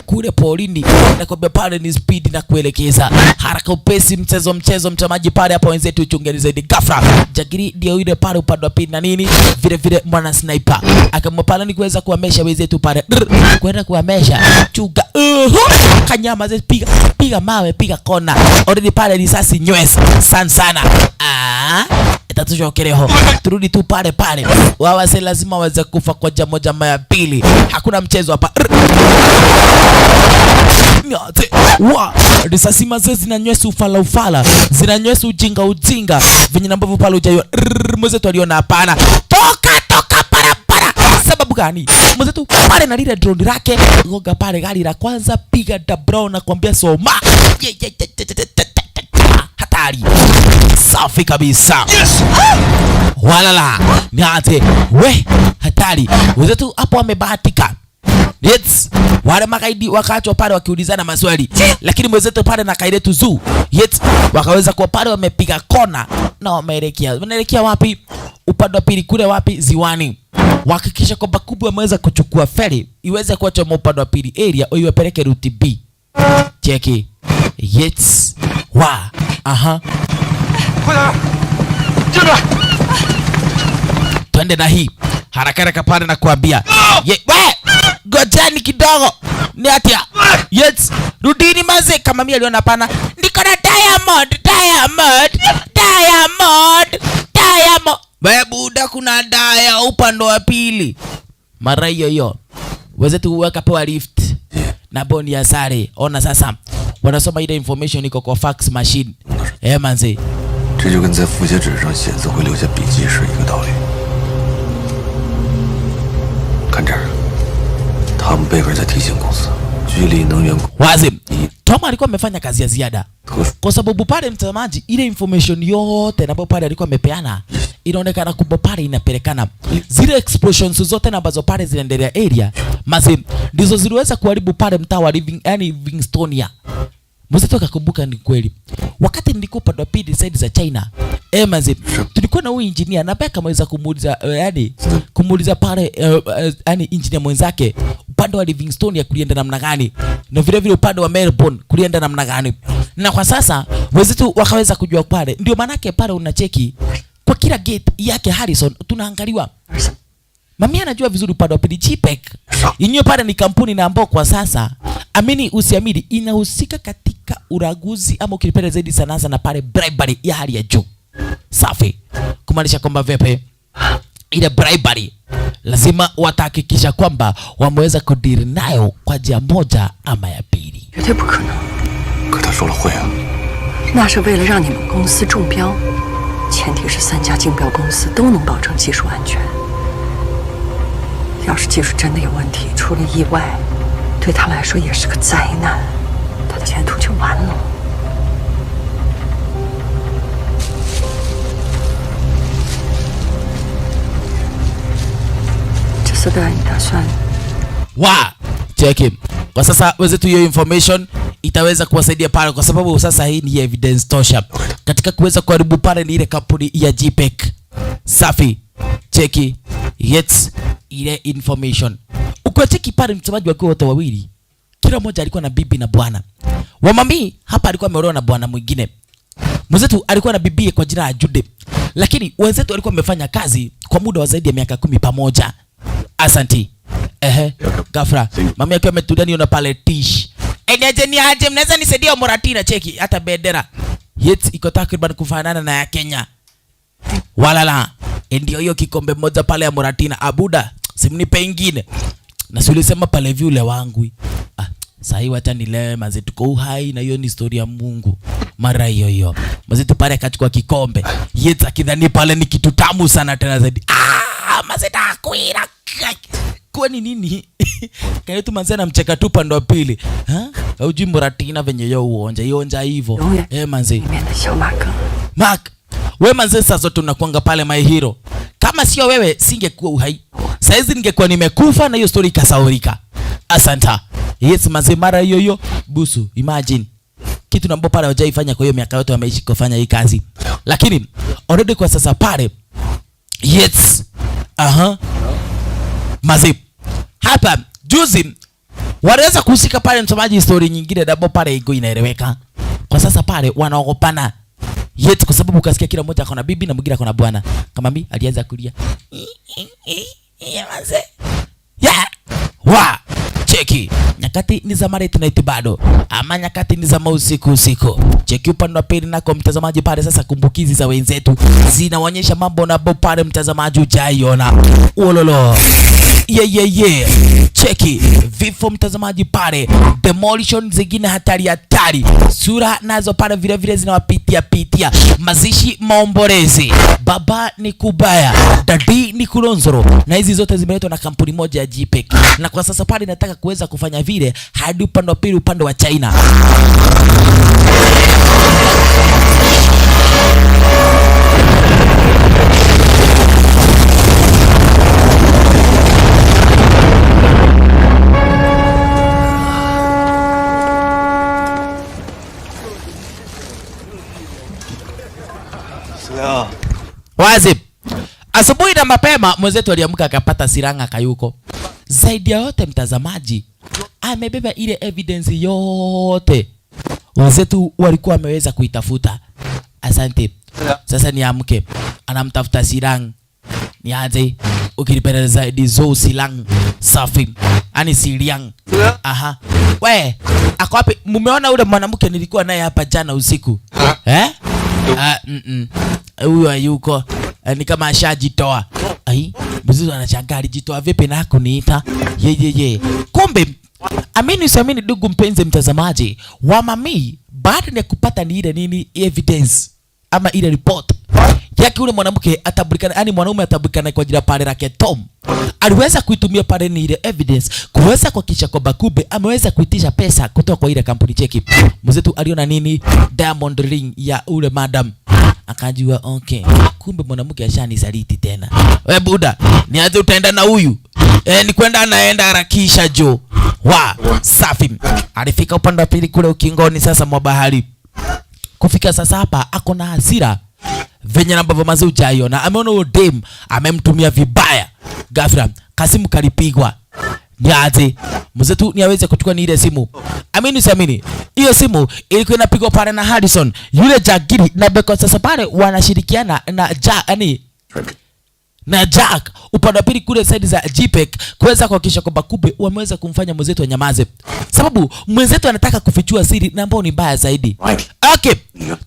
kule polini na kuambia pale ni speed na kuelekeza haraka upesi. Mchezo mtamaji pale hapo wenzetu uchungeni zaidi. Ghafla jagiri ndio ile pale upande wa pili na nini vile mwana sniper akamwa pale ni kuweza kuamesha wenzetu pale kwenda kuamesha chuga kanyama ze piga mawe piga kona already pale risasi nywesa sana. Tatujokereho turudi tu pale wawase lazima waweze kufa kwa jamo ya pili. Hakuna mchezo hapa. Nyote risasi maze zinanywesa ufala zinanywesa ujinga venye ambavyo pale ujaiwa mwezetu aliona hapana. Toka para. Sababu gani? Mwezetu pale na lile drone lake goga pale gari la kwanza piga dabro na kuambia soma. Hatari. Safi kabisa. Yes. Walala. Niate. We. Hatari. Mwezetu hapo amebahatika. Yes. Wale magaidi wakaachwa pale wakiulizana maswali. Lakini mwezetu pale na kailetu zoo. Yes. Wakaweza kwa pale wamepiga kona na wanaelekea wapi? Upande wa pili kule wapi? Ziwani. Wakikisha kwamba kubwa ameweza kuchukua ferry iweze kuacha upande wa pili area au iwapeleke route B. Cheki. Yes. Twende na hii haraka pale na kuambia gojani kidogo ni atia. Yes. Rudini maze kama mimi aliona pana niko na diamond. Buda kuna daya upande wa pili. Mara hiyo wezetu weka power lift na boni ya sare. Ona sasa wanasoma ile information iko kwa fax machine. Manze 这就跟在复写纸上写字会留下笔记是一个道理。看这儿，他们贝克在提醒公司，距离能源wazi Tom alikuwa amefanya kazi ya ziada kwa sababu pale mtazamaji ile information yote na pale alikuwa amepeana inaonekana kubwa pale inapelekana zile explosions zote na ambazo pale zinaendelea area mazi ndizo ziliweza kuharibu pale mtaa wa Livingstonia. Mwezetu akakumbuka ni kweli wakati nilikuwa upande wa pili side za China mazi tulikuwa na huyu engineer na peka mweza kumuuliza pale engineer mwenzake upande wa Livingstone kulienda namna gani na vile upande wa Melbourne kulienda namna gani. Na kwa sasa mwezetu wakaweza kujua pale ndio manake pale unacheki kwa kila gate yake Harrison tunaangaliwa. Mami anajua vizuri upande wa pili JPEG yenyewe pale ni kampuni na ambao kwa sasa amini usiamini inahusika katika uraguzi ama ukipenda zaidi sana na pale bribery ya hali ya juu. Safi. Kumaanisha kwamba vipi ile bribery lazima watahakikisha kwamba wameweza kudiri nayo kwa njia moja ama ya pili. 绝对不可能。可他说了会啊。那是为了让你们公司中标，前提是3家竞标公司都能保证技术安全。要是技术真的有问题，出了意外，对他来说也是个灾难。他前途就完了。这次带你打算cheki. Kwa sasa wenzetu hiyo information itaweza kuwasaidia pale, kwa sababu sasa hii ni evidence tosha katika kuweza kuharibu pale ni ile kampuni ya JPEG. Safi. Cheki. Yes, ile information. Ukicheki pale mtazamaji wako wote wawili, kila mmoja alikuwa na bibi na bwana. Wamami hapa alikuwa ameolewa na bwana mwingine. Mwenzetu alikuwa na bibi kwa jina la Jude. Lakini wenzetu walikuwa wamefanya kazi kwa muda wa zaidi ya miaka 10 pamoja. Asanti. Gafra. Mami yake ametulia niona pale tish. Ni aje mnaweza nisaidia Moratina cheki hata bendera. Yet iko takriban kufanana na ya Kenya. Walala. Ndio hiyo kikombe moja pale ya Moratina abuda. Simnipe ingine. Na si ulisema pale vile wangu. Sahi wacha nilewe maze tuko uhai na hiyo ni story ya Mungu. Mara hiyo. Maze tupare akachukua kikombe. Yet akidhani pale ni kitu tamu sana tena zaidi. Maze takwira. Kwa nini? Kaya tu manzana mcheka tu pande wa pili. Haujui Moratina venye yo uonja hivyo. Manze. Mark, wewe manze sasa zote unakuanga pale my hero. Kama sio wewe singekuwa uhai. Saizi ningekuwa nimekufa na hiyo story ikasaurika. Asanta. Yes manze mara hiyo busu. Imagine. Kitu nambo pale hawajaifanya kwa hiyo miaka yote wameishi kufanya hii kazi. Lakini already kwa sasa pale. Yes. Mazip. Hapa juzi wanaweza kuhusika pale msomaji story nyingine dabo pale iko inaeleweka. Kwa sasa pale wanaogopana. Yet kwa sababu ukasikia kila mmoja akona bibi na mwingine akona bwana. Kama mimi alianza kulia. Maze. Cheki. Nyakati ni za mara tonight bado. Ama nyakati ni za usiku. Cheki upande wa pili nako mtazamaji pale sasa kumbukizi za wenzetu zinaonyesha mambo na pale mtazamaji ujaiona. Ololo. Cheki vifo mtazamaji pale, demolition zingine hatari. Sura nazo pale vile zinawapitia. Mazishi maombolezi. Baba ni kubaya, dadi ni kulonzoro. Na hizi zote zimeletwa na kampuni moja ya JPEG. Na kwa sasa pale nataka kuweza kufanya vile hadi upande wa pili, upande wa China. Wazi. Asubuhi na mapema mwenzetu aliamka akapata siranga kayuko. Zaidi ya yote mtazamaji, amebeba ile evidence yote wenzetu walikuwa wameweza kuitafuta. Asante. Sasa niamke. Anamtafuta sirang. Niaje ukilipenda zaidi zo silang safi. Ani siliang. We, ako wapi? Mumeona ule mwanamke nilikuwa naye hapa jana usiku? Huyo hayuko. Ni kama ashajitoa. Mzizo anashangaa alijitoa vipi na kuniita. Kumbe amini usiamini ndugu mpenzi mtazamaji, Wamami baada ya kupata ni ile nini evidence ama ile report yake ule mwanamke atabulikana, yani mwanaume atabulikana kwa jina pale lake Tom, aliweza kuitumia pale ni ile evidence kuweza kuhakikisha kwamba kumbe ameweza kuitisha pesa kutoka kwa ile kampuni. Cheki mzetu aliona nini diamond ring ya ule madam, akajua okay, kumbe mwanamke ashanisaliti tena. We buda, niaje utaenda na huyu? Ni kwenda anaenda harakisha jo. Safi. Alifika upande wa pili kule ukingoni sasa mwa bahari. Kufika sasa hapa ako na hasira venye ambavyo mazi ujaiona. Ameona huyo dem amemtumia vibaya. Ghafla Kasimu kalipigwa. Niaje mzetu ni aweze kuchukua ni ile simu. Amini siamini, hiyo simu ilikuwa inapigwa pale na Harrison yule jagiri, na beko sasa pale wanashirikiana na Jack upande wa pili kule side za JPEG kuweza kuhakikisha kwamba kumbe wameweza kumfanya mwenzetu anyamaze, sababu mwenzetu anataka kufichua siri na ambao ni mbaya zaidi. Okay,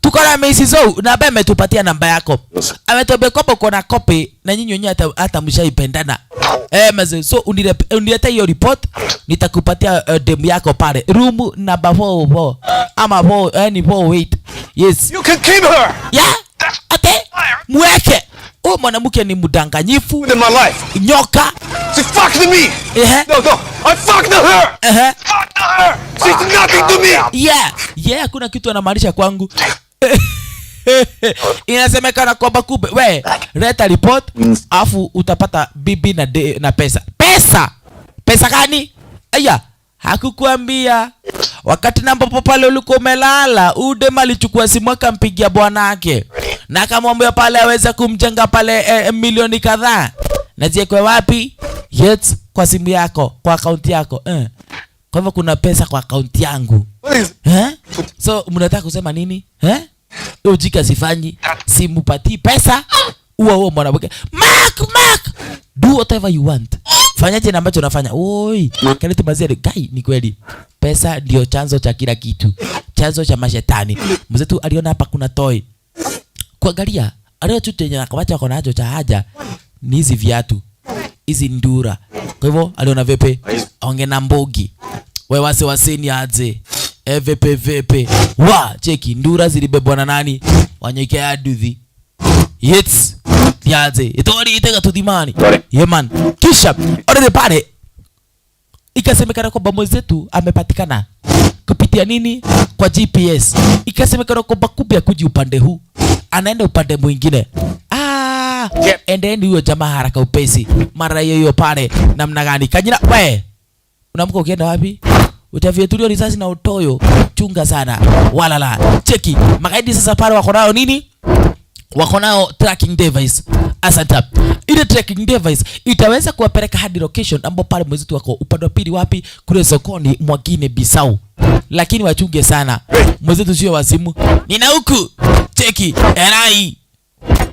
tuko na Mrs. Zhou na ambaye ametupatia namba yako. Ametobea kwamba uko na copy na nyinyi wenyewe hata mshaipendana. Mzee, so unileta hiyo report, nitakupatia demu yako pale room number 44 ama 408. Yes, You can keep her. Yeah, ate mweke. Oh, mwanamke ni mdanganyifu. In my life. Nyoka. She fucked me. No, I fucked her. Fucked her. Yeah, kuna kitu anamaanisha kwangu. Inasemekana kwamba kumbe we leta report afu utapata bibi na pesa. Pesa gani? Aya, hakukuambia. Wakati nambapo pale ulikuwa umelala, Udema alichukua simu akampigia bwanake na akamwambia pale aweze kumjenga pale milioni kadhaa. Na ziekwe wapi? Yes, kwa simu yako, kwa akaunti yako. Kwa hivyo kuna pesa kwa akaunti yangu. So mnataka kusema nini? Ujika sifanyi, simupati pesa. Uwa mwanamke. Mark, do whatever you want. Fanyaje na ambacho unafanya. Oi, kaleti mazee guy, ni kweli. Pesa ndio chanzo cha kila kitu. Chanzo cha mashetani. Mzee tu aliona hapa kuna toy. Kuangalia, alio chote yenye akawacha wako nacho cha haja ni hizi viatu. Hizi ndura. Kwa hivyo aliona vepe aonge na mbogi. Wewe waseni aje. Vepe. Cheki ndura zilibebwa na nani? Wanyeke aduthi. Yes. Yaze. Itori itega tudimani. Yeman. Kisha already pale ikasemekana kwamba mwenzetu amepatikana kupitia nini? Kwa GPS. Ikasemekana kwamba kubia kuji upande huu, anaenda upande mwingine. Endeni huyo jamaa haraka upesi. Mara hiyo pale namna gani? Kanyina we. Unamko ukienda wapi? Utavyetulia risasi na utoyo. Chunga sana. Walala. Cheki. Magaidi sasa pale wako nao nini? Wako nao tracking device. Asante. Ile tracking device itaweza kuwapeleka hadi location ambapo pale mwenzetu wako upande wa pili wapi? Kule sokoni mwa Guinea Bissau. Lakini wachunge sana. Mwenzetu sio wazimu. Nina huku. Cheki. Erai.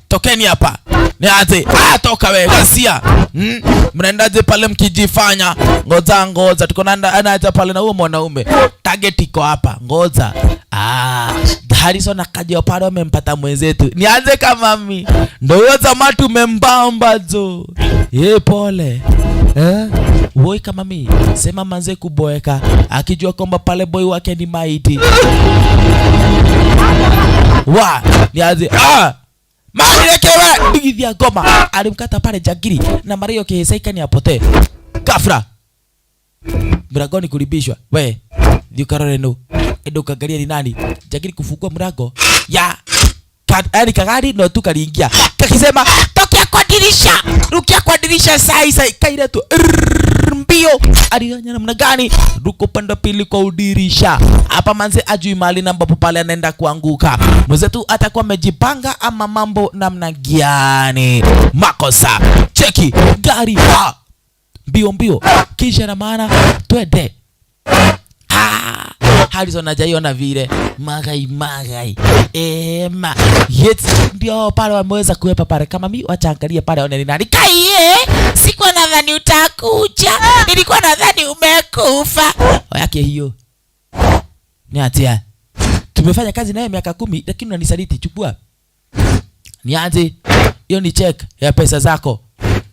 Tokeni hapa. Niaze. Toka wewe kasia. Mnaendaje pale mkijifanya? Ngoza tuko anaanza pale na huo mwanaume. Target iko hapa. Ngoza. Harrison akaja pale wamempata mwenzetu. Nianze kama mimi. Ndio huyo jamaa tumembamba zo. Pole. Woi kama mimi. Sema manze kuboeka. Akijua kwamba pale boy wake ni maiti. Nianze. Marekewe digithia goma. Alimkata pale jagiri na Mario kehesaika ni apote. Kafra. Mragoni kulibishwa. We, diukarore no. Edo kagaria ni nani? Jagiri kufungua mrago. Yaani kagari ndo tu kaliingia. Kakisema, "Tokea kwa dirisha sai kaira tu." Mbio. Alifanya namna gani? Ruko panda pili kwa udirisha. Hapa manze ajui mali na ambapo pale anaenda kuanguka. Mwenzetu atakuwa amejipanga ama mambo namna gani? Makosa. Cheki gari. Mbio. Kisha na maana twende. Harrison hajaiona vile. Magai. Yes, ndio pale wameweza kuepa pale. Kama mimi wachaangalia pale one ni nani. Kaie, sikuwa nadhani utakuja. Nilikuwa nadhani umekufa. Yake hiyo. Niatia. Tumefanya kazi naye miaka 10 lakini unanisaliti chukua. Niaje? Hiyo ni check ya pesa zako.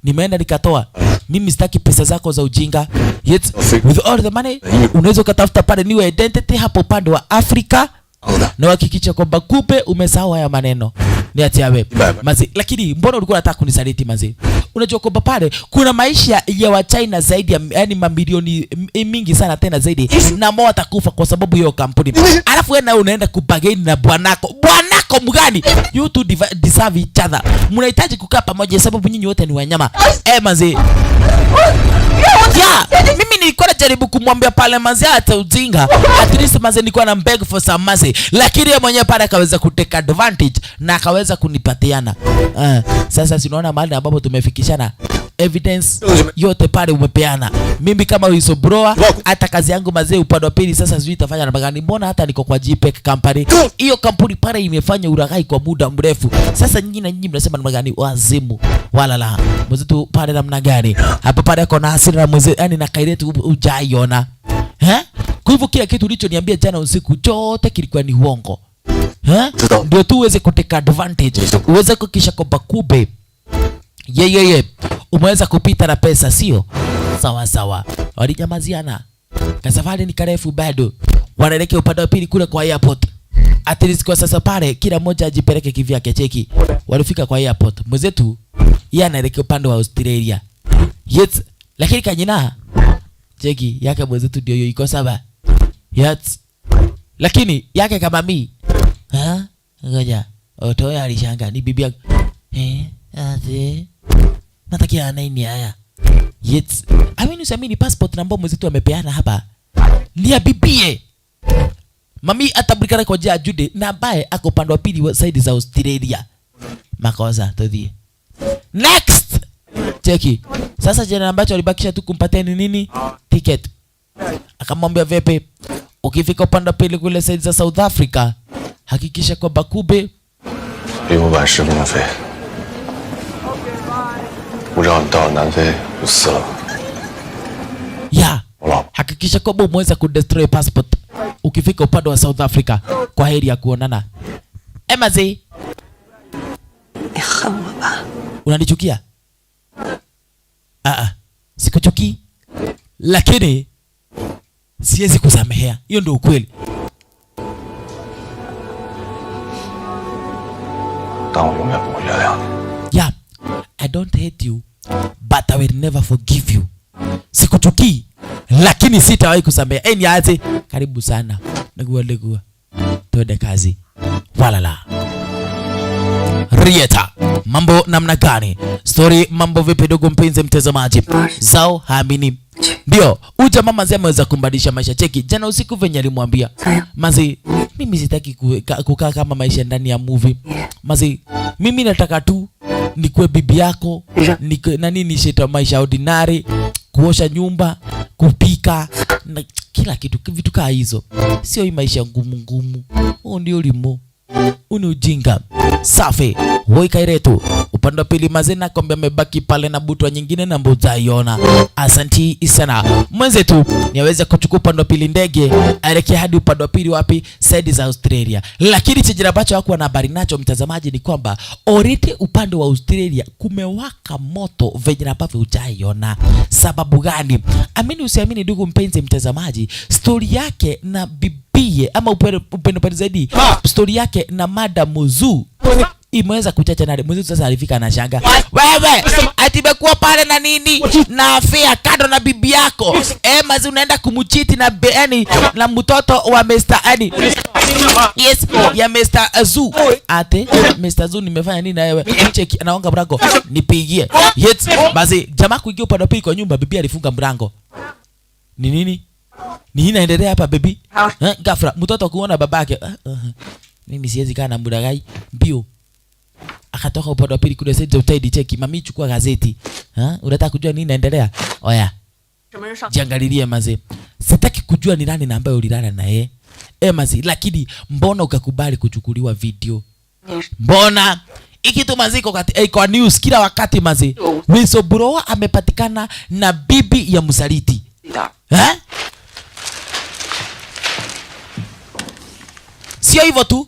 Nimeenda nikatoa. Mimi sitaki pesa zako za ujinga. Yet with all the money unaweza kutafuta pale new identity hapo upande wa Afrika na hakikisha kwamba kupe umesahau haya maneno. Niatia wewe. Mazi, lakini mbona ulikuwa unataka kunisaliti mazi? Unajua kwamba pale kuna maisha ya wa China zaidi ya yani mamilioni mingi sana tena zaidi na ambao watakufa kwa sababu hiyo kampuni. Alafu wewe na unaenda kubageni na bwanako mgani? You two deserve each other. Mnahitaji kukaa pamoja sababu nyinyi wote ni wanyama. Mazi. Mimi nilikuwa najaribu kumwambia pale mazi hata ujinga. At least mazi nilikuwa na beg for some mercy. Lakini yeye mwenyewe pale akaweza kuteka advantage na akaweza kunipatiana. Sasa sinaona mahali ambapo tumefikishana. Evidence yote pale umepeana. Mimi kama whistleblower hata kazi yangu mazee upande wa pili sasa sijui itafanya namna gani. Mbona hata niko kwa JPEG company. Hiyo kampuni pale imefanya uraghai kwa muda mrefu. Sasa nyinyi mnasema namna gani? Wazimu. Walala. Mwenzetu pale namna gani? Hapa pale kuna hasira na mwenzetu yani na Kairetu ujaiona. Kwa hivyo kila kitu ulichoniambia jana usiku chote kilikuwa ni uongo. Ndio tu uweze kuteka advantage. Uweze kukisha kwamba kube. Umeweza kupita na pesa sio? Sawa. Walinyamaziana. Kasafari ni karefu bado. Wanaelekea upande wa pili kule kwa airport. At least kwa sasa pale kila mmoja ajipeleke kivyake cheki. Walifika kwa airport. Mwenzetu yeye anaelekea upande wa Australia. Yes, lakini kanyina cheki yake mwenzetu ndio hiyo iko sawa. Yes. Lakini yake kama mimi. Ngoja. Otoya alishanga ni bibi yako. Ate. Natakia nini haya? Yes. Amini usiamini passport na mbona mzetu amepeana hapa. Ni ya bibie. Mami atabrikana kwa jia Jude na ambaye ako upande wa pili wa side za Australia. Makosa tudhie. Next. Cheki. Sasa jana ambacho alibakisha tu kumpatia ni nini? Ticket. Akamwambia vipi? Ukifika upande wa pili kule side za South Africa, hakikisha kwa Bakube 李木板10分钟飞，不知道你到了南非就死了。 Yeah. 我老婆 Hakikisha kwamba umeweza kudestroy passport ukifika upande wa South Africa. Kwa heri ya kuonana. Emazi, 你恨我吧？ unanichukia? Sikuchukii. Lakini siwezi kusamehea. Hiyo ndio ukweli. 但我永远不会原谅你。 Yeah, I don't hate you, but I will never forgive you. Sikuchukii, lakini sitawahi kusamehea. Ni aje? Karibu sana. Legua. Tuende kazi. Walala. Rieta. Mambo namna gani? Story mambo vipi ndugu mpenzi mtazamaji? Zao haamini. Ndio, uja mama zema ameweza kumbadilisha maisha. Cheki, jana usiku venye alimwambia. Mazi, mimi sitaki kukaa kama maisha ndani ya movie. Mazi, mimi nataka tu nikuwe bibi yako, nishita maisha ordinary, kuosha nyumba, kupika, na kila kitu, vitu kaa hizo. Sio hii maisha ngumu. Huo ndio limo. Uni ujinga. Safi. Woi Kairetu. Upande wa pili Mazena kombe amebaki pale na butwa nyingine na mbuza iona. Asanti sana. Mwenzetu niweze kuchukua upande wa pili ndege aelekea hadi upande wa pili wapi? Side za Australia. Lakini chenye ambacho hakuwa na habari nacho mtazamaji ni kwamba already upande wa Australia kumewaka moto venye ambavyo hujaiona. Sababu gani? Amini usiamini ndugu mpenzi mtazamaji, story yake na bibie ama upendo zaidi, story yake na Madam Zuu imeweza kuchacha na mwenzetu sasa alifika na shanga. Wewe atibekuwa pale na nini? Na afia kado na bibi yako. Mazi unaenda kumuchiti na yani na mtoto wa Mr. Adi. Yes, ya Mr. Zuu. Ate Mr. Zuu nimefanya nini na wewe? Cheki anaonga mlango. Nipigie. Yes, basi jamaa kuingia upande wa pili kwa nyumba, bibi alifunga mlango. Ni nini? Ni inaendelea hapa baby? Ghafla mtoto kuona babake. Mimi siwezi kaa na muragai mbio. Akatoka upande wa pili kule sasa utaidi cheki. Mami chukua gazeti. Unataka kujua nini inaendelea? Oya. Jiangalilie maze. Sitaki kujua ni nani na ambaye ulilala na yeye. Maze, lakini mbona ukakubali kuchukuliwa video? Mbona ikitu maziko kwa news kila wakati maze. Whistleblower amepatikana na bibi ya msaliti. Sio hivyo tu.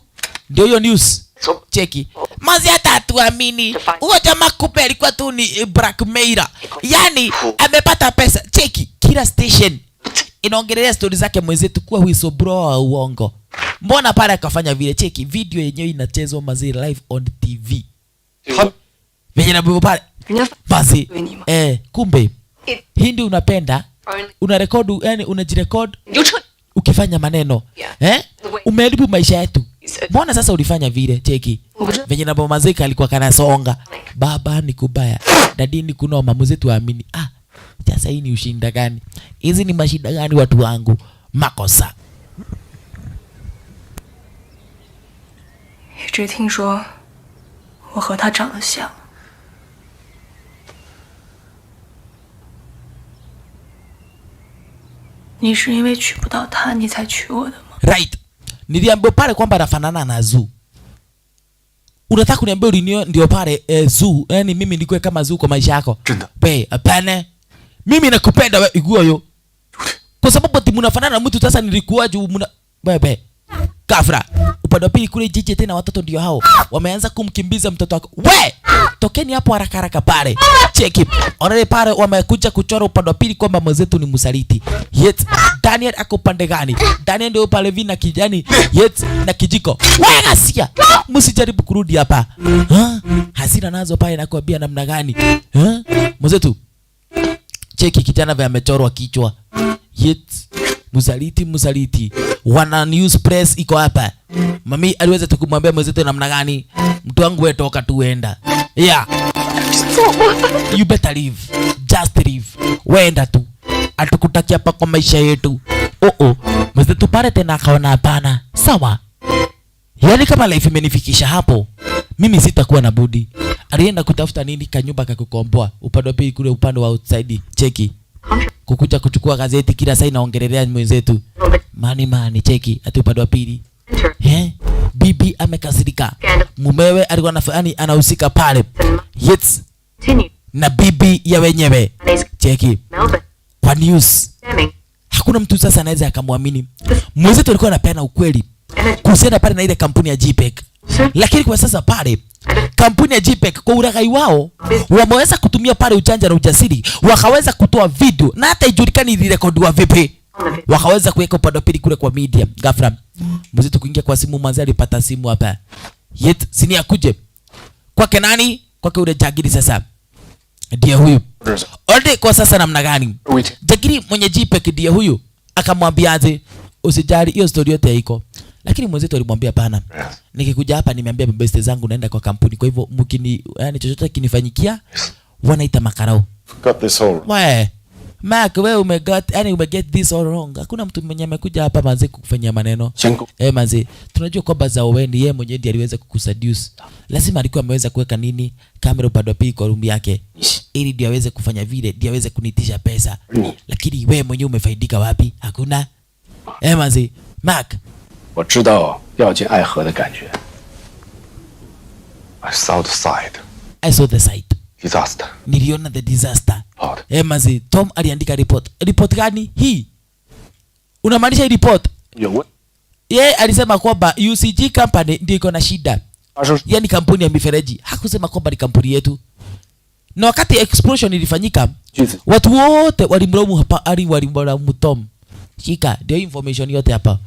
Ndio hiyo news. Cheki. Mazi hata hatuamini. Huyo jamaa kupe alikuwa tu ni blackmailer. Yani amepata pesa. Cheki. Kila station inaongelea stories zake mwenzetu kuwa whistleblower wa uongo. Mbona pale akafanya vile? Cheki. Video yenyewe inachezwa mazi live on TV. Venye na bibo pale. Basi. Kumbe. Hindi unapenda. Unarecord, yani unajirecord. Ukifanya maneno. Umeharibu maisha yetu. Mbona sasa ulifanya vile? Cheki. Venye na baba Mazeka alikuwa kanasonga. Baba ni kubaya. Dadi ni kunoma, mzetu waamini. Sasa hii ni ushinda gani? Hizi ni mashida gani watu wangu? Makosa. 一直听说我和他长得像。你是因为娶不到他你才娶我的吗？ Right. Niliambiwa pale kwamba anafanana na Zuu. Unataka kuniambia ulinio ndio pale Zuu? Yaani mimi nikuwe kama Zuu kwa maisha yako? Be, hapana. Mimi nakupenda wewe iguo. Kwa sababu ati mnafanana na mtu sasa nilikuwa juu mna bebe. Kafra. Upande wa pili kule jiji tena watoto ndio hao. Wameanza kumkimbiza mtoto wako. We! Tokeni hapo haraka haraka pale. Cheki. Onale pale wamekuja kuchora upande wa pili kwamba mwenzetu ni msaliti. Yet Daniel ako pande gani? Daniel ndio pale vina kijani. Yet na kijiko. Wewe gasia. Msijaribu kurudi hapa. Hasira nazo pale nakwambia namna gani? Mwenzetu. Cheki kijana vya amechorwa kichwa. Yet Msaliti. Wana news press iko hapa. Mami aliweza tu kumwambia mwenzetu namna gani? Mtu wangu wewe toka tuenda. Yeah. You better leave. Just leave. Wenda tu. Atukutaki hapa kwa maisha yetu. Mwenzetu pale tena akaona hapana. Sawa. Yaani kama life imenifikisha hapo, mimi sitakuwa na budi. Alienda kutafuta nini? Kanyumba kakukomboa. Upande wa pili kule upande wa outside. Cheki. Kukuja kuchukua gazeti kila saa inaongelelea mwenzetu. Mani cheki ati upande wa pili. Bibi amekasirika. Mumewe alikuwa anahusika pale. Yes. Na bibi ya wenyewe. Cheki. Kwa news. Hakuna mtu sasa anaweza akamwamini. Mwenzetu alikuwa anapeana ukweli kuhusiana pale na ile kampuni ya JPEG. Lakini kwa sasa pale kampuni ya JPEG kwa uraghai wao wameweza kutumia pale ujanja na ujasiri, wakaweza kutoa video na hata ijulikani ilirekodiwa vipi. Wakaweza kuweka upande wa pili kule kwa media. Ghafla mwenzetu kuingia kwa simu, mwanzo alipata simu hapa. Yet sini akuje. Kwake nani? Kwake ule jagiri sasa. Ndiye huyu. Ode kwa sasa namna gani? Jagiri mwenye JPEG ndiye huyu. Akamwambia aje, usijali hiyo story yote iko. Lakini mwenzetu alimwambia pana. Nikikuja hapa nimeambia beste zangu naenda kwa kampuni. Kwa hivyo mkini yani chochote kinifanyikia wanaita makarao. Got this all. Wewe Mark, wewe umeget this all wrong. Hakuna mtu mwenye amekuja hapa manze kukufanyia maneno. Manze, tunajua kwamba za Owen yeye mwenyewe ndiye aliweza kukuseduce. Lazima alikuwa ameweza kuweka nini? Kamera upande wa pili kwa room yake. Ili ndiye aweze kufanya vile, ndiye aweze kunitisha pesa. Lakini wewe mwenyewe umefaidika wapi? Hakuna. Manze, Mark, 我知道要进爱河的感觉。I saw the side. I saw the side. Disaster. Niliona the disaster. Hard. Mazi, Tom aliandika report. Report gani hii? Unamaanisha report? Yeye alisema kwamba UCG company ndio iko na shida. Yaani kampuni ya mifereji. Hakusema kwamba ni kampuni yetu. Na wakati explosion ilifanyika, watu wote walimlaumu hapa, walimlaumu Tom. Shika, ndio information yote hapa.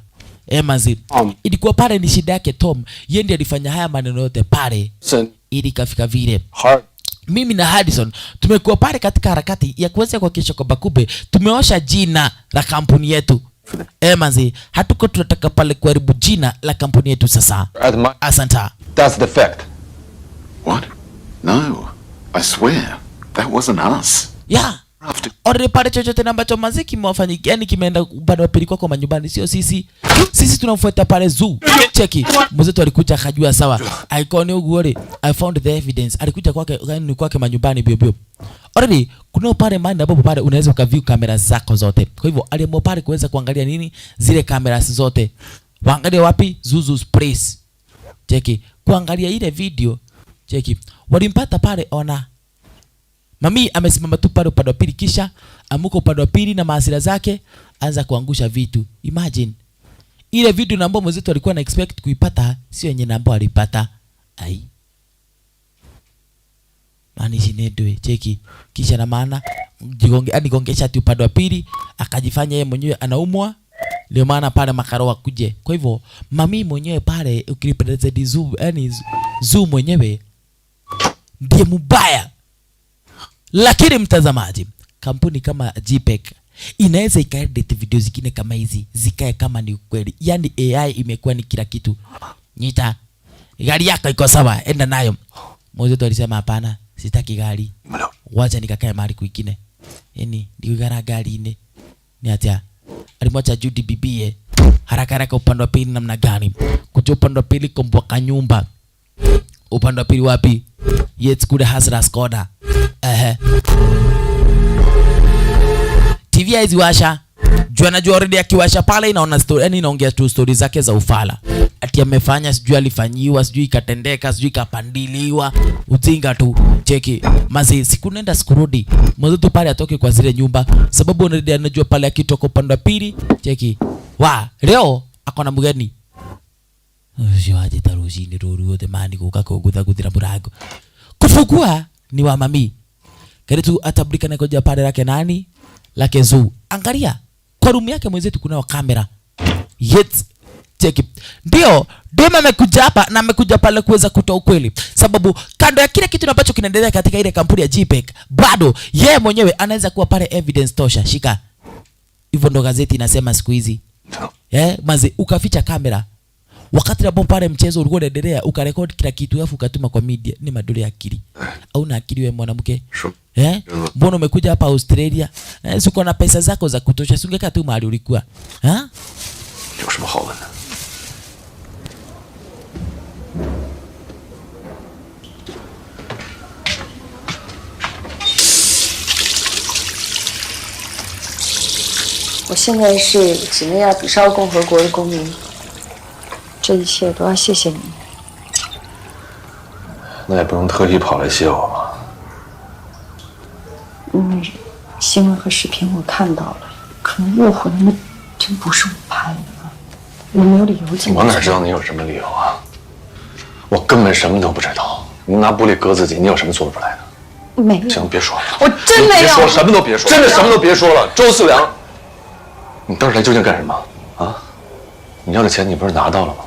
Mazi, ilikuwa pale ni shida yake Tom. Yeye ndiye alifanya haya maneno yote pale. Ili kafika vile. Mimi na Hudson tumekuwa pale katika harakati ya kuweza kuhakikisha kwamba kumbe tumeosha jina la kampuni yetu. Mazi, hatuko tunataka pale kuharibu jina la kampuni yetu sasa. Asanta. That's the fact. What? No. I swear. That wasn't us. Yeah. Ore pale chochote na ambacho maziki mwafanyikia yani kimeenda upande wa pili kwako manyumbani, sio sisi. Sisi tunamfuata pale zoo. Cheki. Mzetu alikuja akajua sawa. Icon ugore. I found the evidence. Alikuja kwake yani kwake manyumbani bio. Already kuna pale manda ambapo pale unaweza ukaview kamera zako zote. Kwa hivyo aliamua pale kuweza kuangalia nini zile kamera zote. Waangalie wapi? Zuzu's Place. Cheki. Kuangalia ile video. Cheki. Walimpata pale ona. Mami amesimama tu pale upande wa pili, kisha amuka upande wa pili na maasira zake anza kuangusha vitu. Imagine. Ile video na ambayo mwenzetu alikuwa na expect kuipata sio yenye namba alipata. Ai. Mani jinedwe, cheki. Kisha na maana gongesha tu upande wa pili, akajifanya yeye mwenyewe anaumwa. Ndio maana pale makaro wakuje. Kwa hivyo mami mwenyewe pale ukilipendeza zoo, yani zoo mwenyewe ndiye mbaya. Lakini mtazamaji, kampuni kama JPEG inaweza ikaedit video zingine kama hizi zikae kama ni ukweli. Yaani AI imekuwa ni kila kitu. Nyita, gari yako iko sawa, enda nayo. Mwenzetu alisema hapana, sitaki gari. Wacha nikakae mahali kwingine. Yaani ndio gari ine. Ni atia. Alimwacha Judy bibie. Haraka upande wa pili namna gani? Kuja upande wa pili komboka nyumba. Upande wa pili wapi? Yet kule hasra Skoda. TV hizi washa. Jua najua already akiwasha pale inaona story, yani inaongea tu story zake za ufala. Ati amefanya sijui alifanyiwa, sijui ikatendeka, sijui kapandiliwa. Utinga tu. Cheki. Mazi siku nenda sikurudi. Mwenzetu pale atoke kwa zile nyumba. Sababu already anajua pale akitoka upande wa pili. Cheki. Leo akona mgeni. Usiwaje tarushini ruru yote mani kukakogudha kudira burago. Kufugua ni wa mami. Karitu atabrika na koja pale lake nani? Lake zoo. Angalia. Kwa room yake mwenzetu kuna kamera. Yet check it. Ndio amekuja hapa na amekuja pale kuweza kutoa ukweli. Sababu kando ya kile kitu ambacho kinaendelea katika ile kampuni ya JPEG, bado yeye mwenyewe anaweza kuwa pale evidence tosha. Shika. Hivyo ndo gazeti inasema siku hizi. Maze ukaficha kamera. Wakati ambapo pale mchezo ulikuwa unaendelea, ukarekodi kila kitu alafu ukatuma kwa media. Ni madole ya akili. Au na akili wewe mwanamke? Mbona umekuja hapa Australia? Siko na pesa zako za kutosha, singeka tu mahali ulikuwa. 有什么好问的？ 我现在是几内亚比绍共和国的公民，这一切都要谢谢你。那也不用特意跑来谢我吧？新闻和视频我看到了，可能误会了，那真不是我拍的，我没有理由这么。我哪知道你有什么理由啊？我根本什么都不知道。你拿玻璃割自己，你有什么做不出来的？没有。行，别说了，我真没有。别说，什么都别说，真的什么都别说了。周四良，你当时来究竟干什么啊？你要的钱你不是拿到了吗？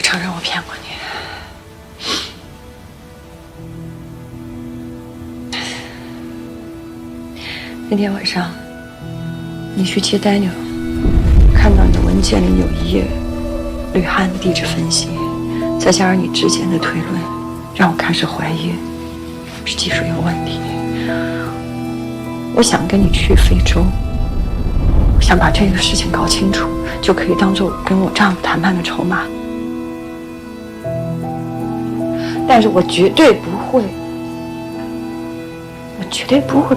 承认我骗过你。那天晚上，你去接 Daniel， 看到你的文件里有一页吕汉的地质分析，再加上你之前的推论，让我开始怀疑是技术有问题。我想跟你去非洲，想把这个事情搞清楚，就可以当做我跟我丈夫谈判的筹码。 但是我绝对不会，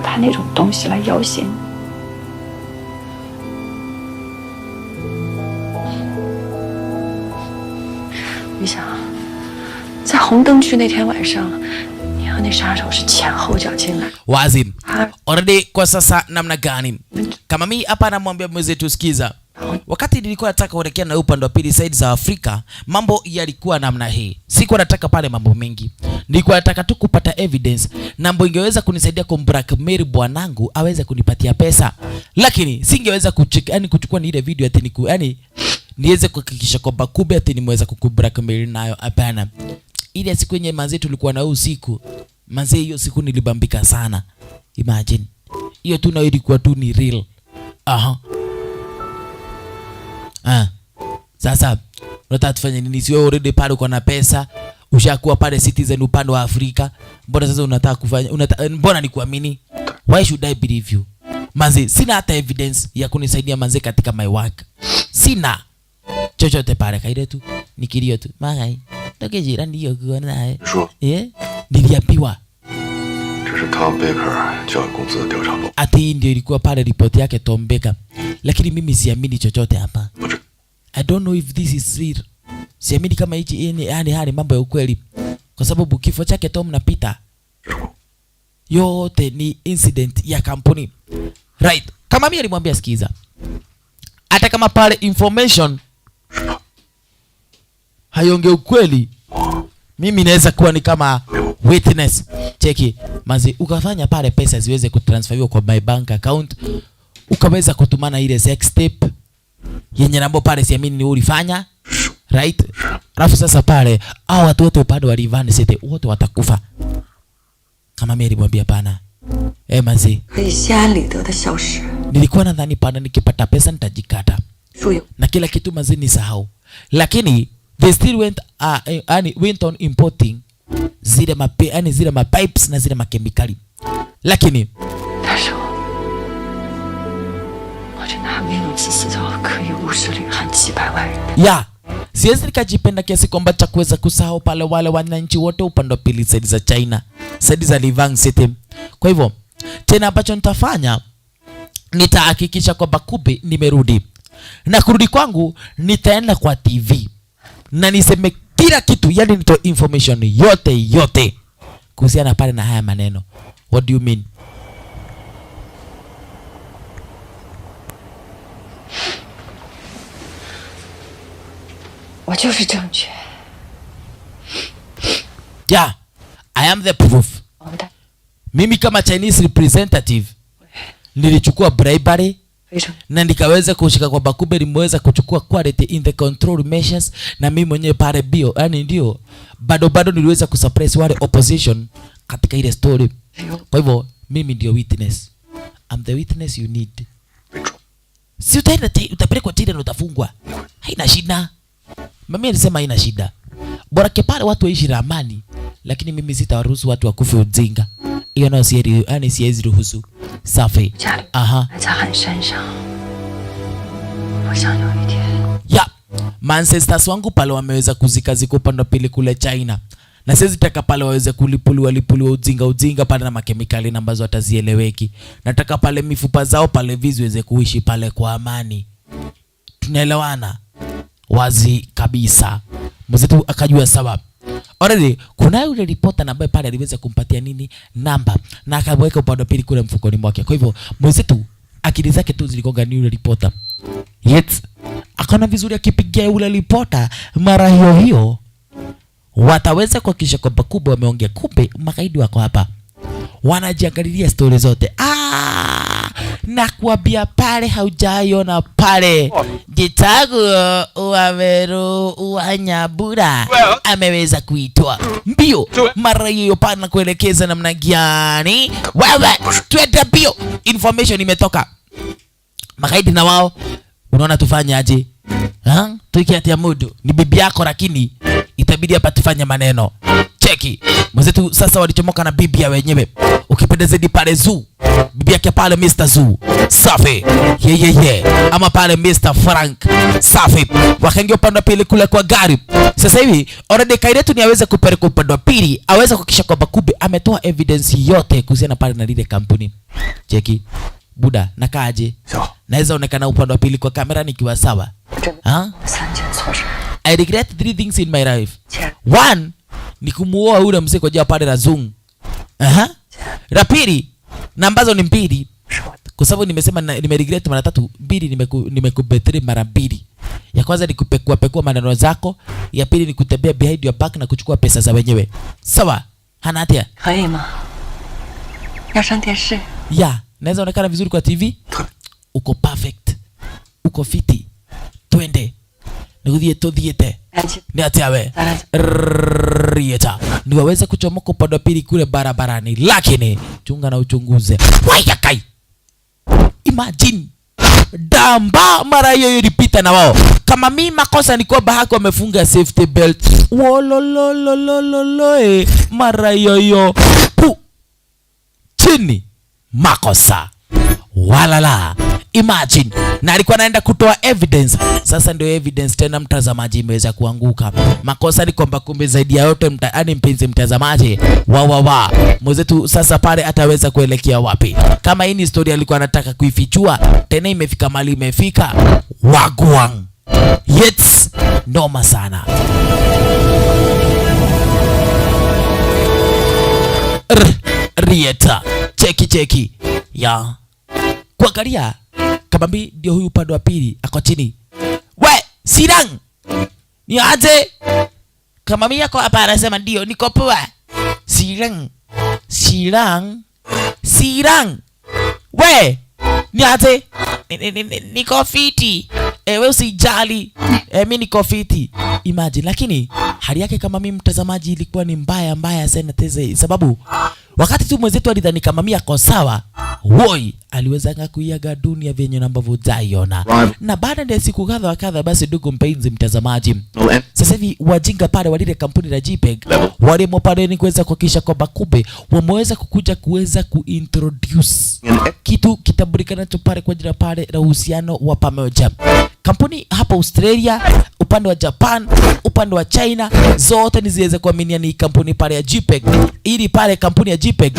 派那种东西来要挟你。你想，在红灯区那天晚上，你和那杀手是前后脚进来。Wazi. Already kwa sasa namna gani? Kama mimi hapa namwambia mwenzetu sikiza. Wakati nilikuwa nataka kuelekea na upande wa pili side za Afrika, mambo yalikuwa namna hii. Sikuwa nataka pale mambo mengi. Nilikuwa nataka tu kupata evidence na mambo ingeweza kunisaidia kumblackmail bwanangu aweze kunipatia pesa. Lakini singeweza kuchukua ni ile video ati niweze kuhakikisha kwamba kumbe ati nimeweza kukublackmail nayo, hapana. Ile siku yenye manzi tulikuwa na usiku. Manzi hiyo siku nilibambika sana. Imagine. Hiyo tu na ilikuwa tu ni real. Aha. Sasa unataka tufanye nini? Si wewe already pale uko na pesa, ushakuwa pale citizen upande wa Afrika. Mbona sasa unataka kufanya mbona nikuamini? Why should I believe you? Manze, sina hata evidence ya kunisaidia manze katika my work. Sina chochote pale, kaide tu nikilio tu. Magai, toke jirani hiyo kuona naye. Niliambiwa 这是 Tom Baker 交给公司的调查报告。 Ati ndio ilikuwa pale ripoti yake Tom Baker. Lakini mimi siamini chochote hapa. I don't know if this is real. Siamini kama hichi yani mambo ya ukweli. Kwa sababu kifo chake Tom na Peter yote ni incident ya kampuni. Right. Kama mimi alimwambia sikiza. Hata kama pale information hayonge ukweli, mimi naweza kuwa ni kama witness. Cheki, mazi ukafanya pale pesa ziweze kutransferiwa kwa my bank account. Ukaweza kutumana ile sex tape yenye nambo pale siamini ni ulifanya. Right? Alafu sasa pale hao watu wote upande wa Rivan City wote watakufa. Kama mimi alimwambia pana. Mazi. Nilikuwa nadhani pana nikipata pesa nitajikata. Na kila kitu mazi ni sahau. Lakini they still went on importing zile pipes na zile makemikali. Lakini siwezi nikajipenda kiasi kwamba cha kuweza kusahau pale wale wananchi wote upande wa pili side za China, side za Livang City. Kwa hivyo tena ambacho nitafanya, nitahakikisha kwamba kumbe nimerudi. Na kurudi kwangu nitaenda kwa TV na niseme kila kitu, yani nitoe information yote kuhusiana pale na haya maneno. What do you mean? Yeah, I am the proof. Mimi kama Chinese representative nilichukua bribery na nikaweza kushika kwamba kumbe nimeweza kuchukua quality in the control measures, na mimi mwenyewe pale bio, yani ndio bado niliweza kusuppress wale opposition katika ile story. Kwa hivyo mimi ndio witness. I'm the witness you need. Si utapelekwa tena na utafungwa. Haina shida. Mimi nilisema haina shida. Bora pale watu waishi na amani, lakini mimi sitawaruhusu watu wakufe ujinga. Hiyo nao siwezi ruhusu. Safi. Aha. Ya, ancestors wangu pale wameweza kuzika upande wa pili kule China. Na siwezi taka pale waweze kulipuliwa ujinga pale na makemikali ambazo hatazieleweki. Nataka pale mifupa zao pale viziweze kuishi pale kwa amani. Tunaelewana? Wazi kabisa. Mzetu akajua sababu. Already kuna yule reporter ambaye pale aliweza kumpatia nini namba na akaweka upande wa pili kule mfukoni mwake. Kwa hivyo mzetu akili zake tu zilikonga ni yule reporter. Yet akaona vizuri akipigia yule reporter mara hiyo wataweza kuhakikisha kwamba kubwa wameongea, kumbe magaidi wako hapa wanajiangalilia story zote. Na kuambia pale haujaiona pale Gitagu Waweru Wanyabura ameweza kuitwa mbio mara hiyo pana na kuelekeza namna gani. Wewe twende mbio, information imetoka. Magaidi na wao unaona tufanye aje? Tukiatia mudu ni bibi yako, lakini itabidi hapa tufanye maneno. Cheki mwenzetu sasa walichomoka na bibi ya wenyewe. Ukipenda zaidi pale Zoo, bibi yake pale Mr. Zoo. Safi. Ama pale Mr. Frank. Safi. Wakaingia upande wa pili kule kwa gari. Sasa hivi already Kairetu ni aweze kupeleka upande wa pili, aweze kuhakikisha kwamba kumbe ametoa evidence yote kuhusiana pale na lile kampuni. Cheki buda nakaje? Naweza onekana upande wa pili kwa kamera nikiwa sawa. I regret 3 things in my life. 1 ni kumuoa ule mzee kwa jia pale la Zung. La pili na ambazo ni 2, kwa sababu nimesema nimeregret mara 3, 2 nimekubetri mara 2. Ya kwanza ni kupekua maneno zako, ya pili ni kutembea behind your back na kuchukua pesa za wenyewe. Sawa? Hana hatia? Ya, naweza onekana vizuri kwa TV. Uko perfect. Uko fiti. Twende. Nigudhiete. Ni atiawe. Rieta. Niwaweze kuchomoka upande wa pili kule barabarani, lakini chunga na uchunguze. Waya kai. Imagine. Damba mara hiyo ilipita na wao. Kama mimi makosa ni kwamba hako wamefunga safety belt. Wolololololo. Mara hiyo. Pu. Chini. Makosa. Walala. Imagine. Na alikuwa anaenda kutoa evidence. Sasa ndio evidence tena mtazamaji imeweza kuanguka. Makosa ni kwamba kumbe zaidi ya yote mpenzi mtazamaji. Mwenzetu sasa pale ataweza kuelekea wapi? Kama hii ni historia alikuwa anataka kuifichua, tena imefika mali imefika. Wagwang. Yes. Noma sana. Rieta. Cheki. Ya. Kuangalia Kabambi ndio huyu upande wa pili ako chini. We, Sirang. Ni aje? Kabambi yako hapa anasema ndio niko poa. Sirang. We, ni aje? Niko fiti. Wewe usijali. Mimi niko fiti. Imagine, lakini hali yake kama mimi mtazamaji ilikuwa ni mbaya sana teze, sababu wakati tu mwenzetu alidhani kama mimi ako sawa, woi aliweza kuiaga dunia vyenye ambavyo jaiona. Na baada ya siku kadha basi ndugu mpenzi mtazamaji, sasa hivi wajinga pale walile kampuni la JPEG wale pale ni kuweza kuhakikisha kwamba kumbe wameweza kuweza kuintroduce kitu kitambulikana tu pale kwa jina pale la uhusiano wa pamoja. Kampuni hapa Australia, upande wa Japan, upande wa China, zote niziweze kuaminia ni kampuni pale ya JPEG, ili pale kampuni ya JPEG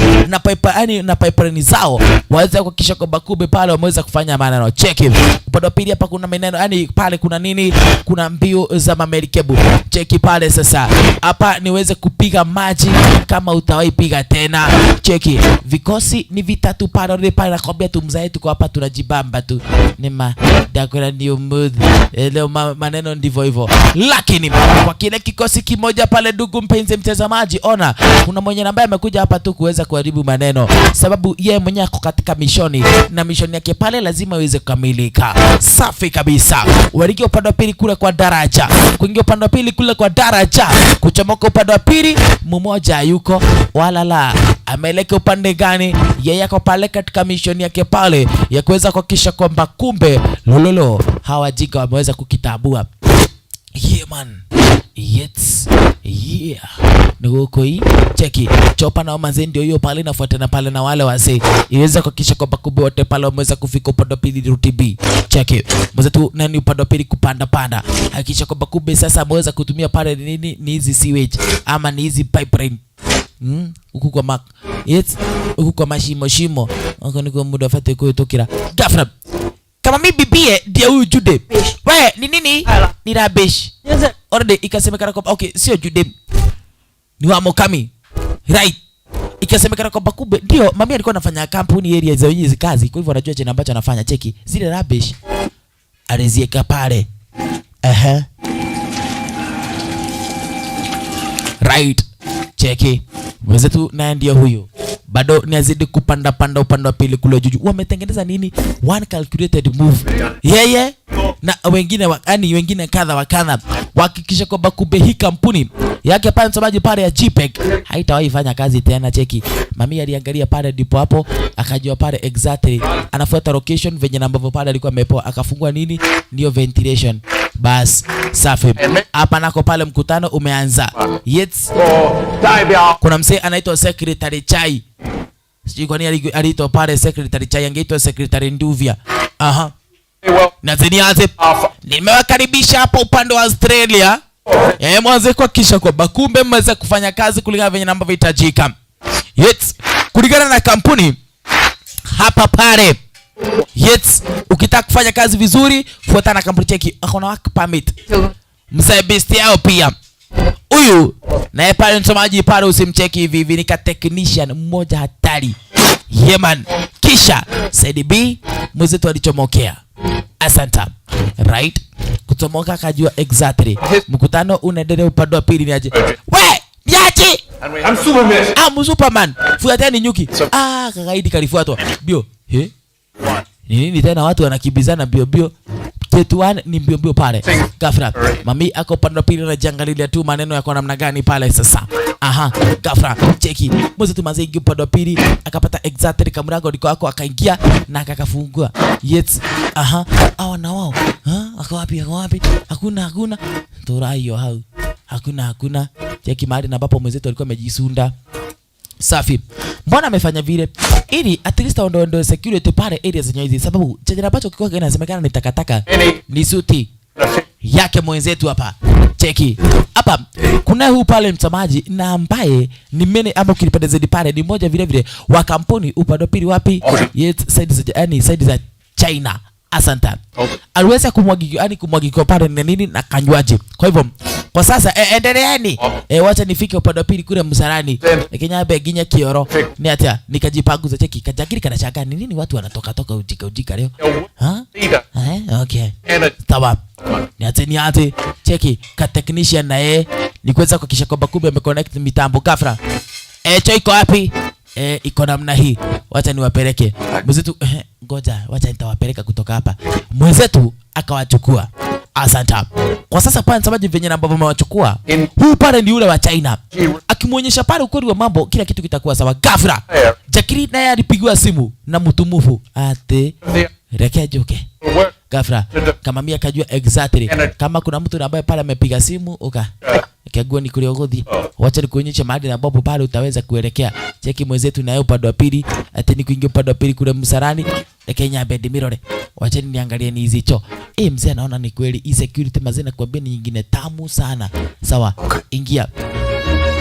na pipeline zao waweza kuhakikisha kwamba kumbe pale wameweza kufanya maneno. Check upande wa pili hapa kuna maneno, yani pale kuna nini? Kuna mbio za mamerikebu. Check pale sasa. Hapa niweze kupiga maji kama utawahi piga tena. Check. Vikosi ni vitatu pale nakwambia tu mzae tuko hapa tunajibamba tu. Nima dakora ndio mood. Leo maneno ndivyo ndivyo hivyo. Lakini kwa kile kikosi kimoja pale, ndugu mpenzi mtazamaji, ona kuna mwenye ambaye amekuja hapa tu kuweza kuharibu maneno, sababu yeye mwenyewe ako katika mishoni na mishoni yake pale lazima iweze kukamilika. Safi kabisa. Waliingia upande wa pili kule kwa daraja, kuingia upande wa pili kule kwa daraja, kuchomoka upande wa pili, mmoja yuko wala la ameleka upande gani? Yeye ako pale katika mishoni yake pale ya kuweza kuhakikisha kwamba kumbe lololo hawa jinga wameweza kukitabua. Yeah man. Yes. Yeah. Nuko hii cheki chopa na manze ndio hiyo pale nafuatana pale na wale wase iweza kuhakikisha kwamba kumbe wote pale wameweza kufika upande wa pili route B. Cheki mwanzo tu nani upande wa pili kupanda hakikisha kwamba kumbe sasa ameweza kutumia pale nini ni hizi sewage ama ni hizi pipeline huku kwa mak yes huku kwa mashimo wako ni kwa muda fate kutokira ghafla kama mimi bibie ndio huyu Jude. Wewe ni nini? Ni rubbish. Already ikasemekana kwamba okay sio Jude. Ni wa Mokami. Right. Ikasemekana kwamba kumbe ndio mami alikuwa anafanya kampuni area za hizi kazi. Kwa hivyo anajua chenye ambacho anafanya. Cheki zile rubbish alizieka pale. Right. Cheki. Mwenzetu naye ndio huyo. Bado niazidi kupanda upande wa pili kule juu. Wametengeneza nini? One calculated move. Yeye na wengine kadha wa kadha. Hakikisha kwamba kumbe hii kampuni yake pale msomaji pale ya JPEG haitawahi fanya kazi tena. Cheki. Mami aliangalia pale ndipo hapo akajua pale exactly anafuata location venye ambavyo pale alikuwa amepoa akafungua nini? Ndio ventilation. Bas, safi. Hapa nako pale mkutano umeanza. Yes. Kuna msee anaitwa Secretary Chai. Sijui kwa nini aliitwa pale Secretary Chai, angeitwa Secretary Nduvia. Na ziniaze. Nimewakaribisha hapa upande wa Australia. Mwanze kuhakikisha kwamba kumbe mmeweza kufanya kazi kulingana venye ambavyo inahitajika. Yes. Kulingana na kampuni hapa pale. Yes, ukitaka kufanya kazi vizuri, fuatana na kampuni. Cheki, akona work permit. Mzee best yao pia. Huyu naye pale msomaji pale usimcheki hivi ni ka technician mmoja hatari. Yeman. Kisha Said B mwenzetu alichomokea. Asanta. Right? Kutomoka akajua exactly. Mkutano unaendelea upande wa pili ni aje. We, niache. I'm Superman. I'm Superman. Fuateni nyuki. Kakaidi kalifuatwa. Bio. Nini tena watu wanakimbizana bio. Tetuan ni mbio pale. Ghafla mami ako upande wa pili anajiangalia tu maneno yako namna gani pale sasa. Ghafla cheki mwanzo tu manze ingia upande wa pili akapata exactly kamrango ndiko wako akaingia na akakafungua. Yes. Hawa na wao. Ako wapi? Hakuna. Torayo hao. Hakuna. Cheki mahali na ambapo mwenzetu alikuwa amejisunda. Safi. Mbona amefanya vile? Ili at least ndio security pale area zenye hizi, sababu chenye ambacho kiko kinasemekana ni takataka ni suti yake mwenzetu hapa. Cheki. Hapa kuna huyu pale msamaji na ambaye ni mene ama kilipenda zaidi pale ni moja vile wa kampuni upande pili wapi? Yes, side za China. Asanta. Aliweza kumwagika pale nini na kanywaji. Kwa hivyo kwa sasa endeleeni. Wacha nifike upande wa pili kule msalani. Kenyabe ginya kioro. Ni hata nikajipaguza. Cheki kajagiri kana chaka nini watu wanatoka ujika leo. Okay. Sawa. Ni hata cheki ka technician na ni kuweza kuhakikisha kwamba kumbe ameconnect mitambo ghafla. Cho iko wapi? Iko namna hii. Wacha niwapeleke. Mwenzetu ngoja, wacha nitawapeleka kutoka hapa. Mwenzetu akawachukua. Asanta. Kwa sasa pale msamaji venye ambavyo amewachukua. Huyu pale ni yule wa China. Akimuonyesha pale ukweli wa mambo, kila kitu kitakuwa sawa. Ghafla Jakiri naye alipigiwa simu na mtumufu. Rekea joke. Ghafla kama mimi akajua exactly kama kuna mtu ambaye pale amepiga simu kagua ni kuliogodhi. Wacha nikuonyeshe mahali ambapo pale utaweza kuelekea. Cheki mwenzetu naye upande wa pili, ateni kuingia upande wa pili kule msarani. Kenya bed mirror. Wacha niangalie ni hizi cho. Mzee anaona ni kweli hii security mazena kuambia ni nyingine tamu sana. Sawa. Ingia.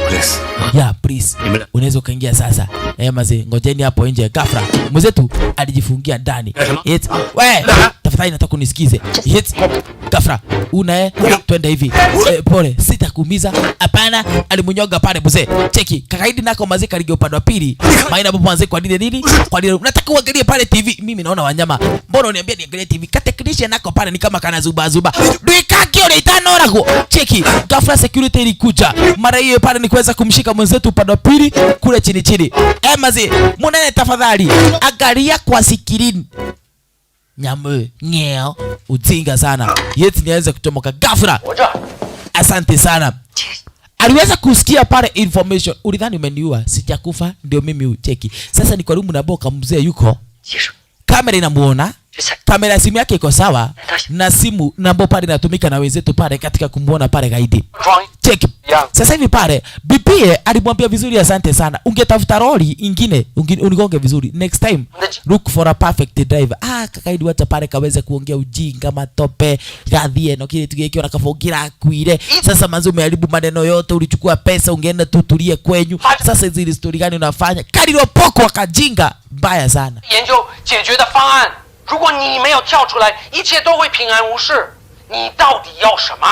Please. Yeah, please. Unaweza kaingia sasa. Mzee, ngojeni hapo nje. Ghafla mwenzetu alijifungia ndani. We, tafadhali nataka unisikize. ghafla twende hivi. Pole, sitakuumiza. Hapana, alimunyoga pale mzee. Cheki, kakaidi nako mazika ligi upande wa pili. Maana hapo mwanzo kwa nini? Kwa nini? Nataka uangalie pale TV. Mimi naona wanyama. Mbona uniambia niangalie TV? Kateknisha nako pale ni kama kana zuba. Duikaki ole itano rako. Cheki, ghafla security ilikuja. Mara hiyo pale ni kuweza kumshika mwenzetu upande wa pili kule chini. Mazi, munene tafadhali. Angalia kwa sikirini. Nyame, nyeo, utinga sana. Yeti niweze kutomoka ghafla. Asante sana. Aliweza kusikia pale information. Ulidhani umeniua, sijakufa, ndio mimi ucheki. Sasa ni kwa rumu na boka mzee yuko. Kamera inamuona. Kamera simu yake iko sawa na simu namba pale inatumika na wenzetu pale katika kumuona pale gaidi. Check. Sasa hivi pale BPA alimwambia vizuri, asante sana. Ungetafuta roli ingine, unigonge vizuri. Next time look for a perfect driver. Kakaidi wacha pale kaweze kuongea ujinga matope. Gathie no kile tugekio na kafogira kuire. Sasa manzo umeharibu maneno yote, ulichukua pesa ungeenda tutulie kwenyu. Sasa hizi story gani unafanya? Kalilo poko wakajinga mbaya sana. 如果你没有跳出来，一切都会平安无事。你到底要什么？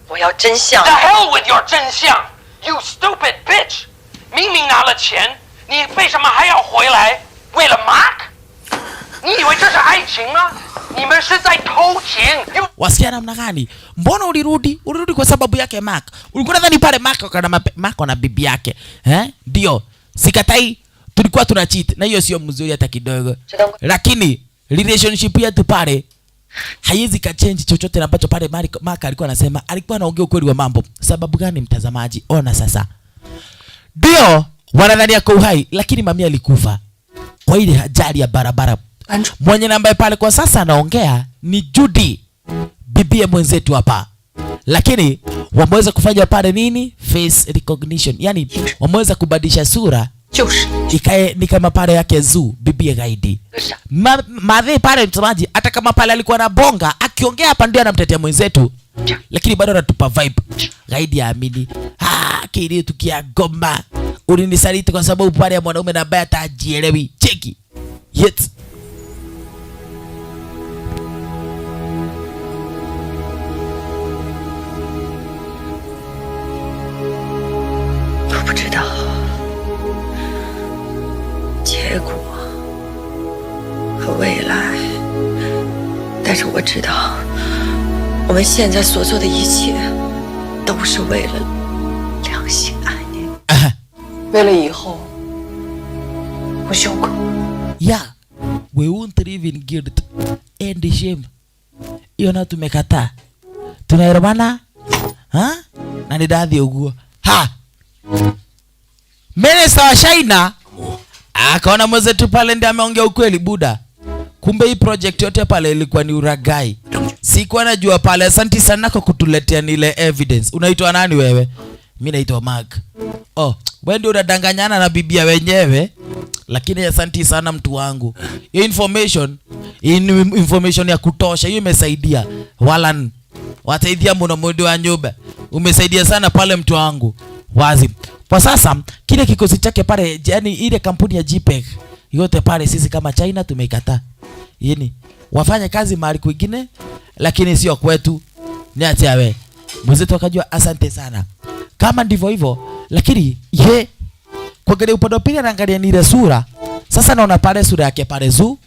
我要真相。 The hell with your 真相 ，you stupid bitch！ 明明拿了钱，你为什么还要回来？为了 Mark？ 你以为这是爱情吗？你们是在偷情。Wasikia namna gani? Mbona ulirudi? Ulirudi kwa sababu yake Mark. Ulikuwa nadhani pale Mark na bibi yake. Ndio. Sikatai. Tulikuwa tuna cheat na hiyo sio mzuri hata kidogo. Lakini relationship yetu pale haiwezi ka change chochote ambacho pale Mark alikuwa anasema. Alikuwa anaongea ukweli wa mambo. Sababu gani mtazamaji? Ona sasa. Ndio wanadhania kwa uhai, lakini mami alikufa kwa ile ajali ya barabara. Mwenye ambaye pale kwa sasa anaongea ni Judy, bibi ya mwenzetu hapa. Lakini wameweza kufanya pale nini? Face recognition. Yani wameweza kubadilisha sura. Ikae ni kama pale yake Zu, bibi ya gaidi. Madhe pale mtazamaji, hata kama pale alikuwa na bonga, akiongea hapa ndio anamtetea mwenzetu. Lakini bado anatupa vibe. Gaidi yaamini. Kile tukia goma. Ulinisaliti kwa sababu pale ya mwanaume na baya tajielewi. Cheki. Yet.未来，但是我知道，我们现在所做的一切，都是为了良心爱你，为了以后不羞愧。Yeah, we won't live in guilt and shame. Hiyo na tumekataa. Tunaelewana? Na ni dadhi uguo. Minister wa China akaona mwenzetu pale ndiye ameongea ukweli buda. Kumbe hii project yote pale ilikuwa ni uragai. Sikuwa najua pale. Asante sana kwa kutuletea nile evidence. Unaitwa nani wewe? Mimi naitwa Mark. Wewe ndio unadanganyana na bibia wenyewe. Lakini asante sana mtu wangu. Hiyo information ya kutosha. Hiyo imesaidia. Walan. Wataidia mwana mwendo wa nyumba. Umesaidia sana pale mtu wangu. Wazi. Kwa sasa kile kikosi chake pale, yani ile kampuni ya JPEG yote pale sisi kama China tumeikataa. Yini wafanye kazi mahali kwingine lakini sio kwetu. Niache wewe. Mwenzetu akajua asante sana. Kama ndivyo hivyo, lakini kwa gari upande wa pili anaangalia ni ile sura. Sasa naona pale sura yake pale Zu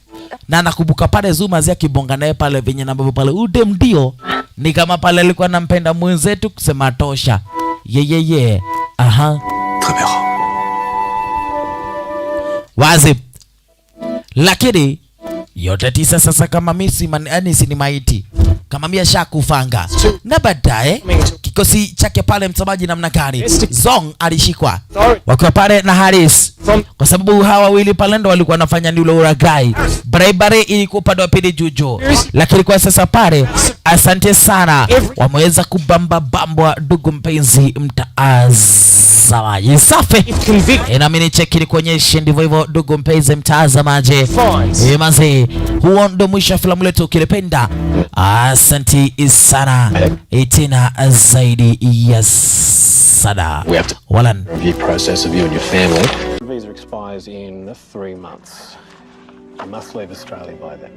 na nakumbuka pale Zu mazia kibonga naye pale venye na baba pale ude ndio ni kama pale alikuwa anampenda mwenzetu kusema tosha. Wazi. Lakini yote tisa sasa kama misi ni maiti. Kama mia shakufanga. Na baadaye kikosi chake pale msamaji namna gani? Zong alishikwa. Wakiwa pale na Haris. Kwa sababu hawa wawili pale ndo walikuwa wanafanya ni ule uragai. Bribery ilikuwa upande wa pili juju. Lakini kwa sasa pale asante sana. Wameweza kubamba bambwa ndugu mpenzi mtazamaji. Safi. Na mimi cheki ni kuonyesha ndivyo hivyo ndugu mpenzi mtazamaji. Manzi, huo ndo mwisho wa filamu letu ukilipenda. Asante sana. Tena zaidi ya sana. Walan. Review process of you and your family. Visa expires in 3 months. I must leave Australia by then.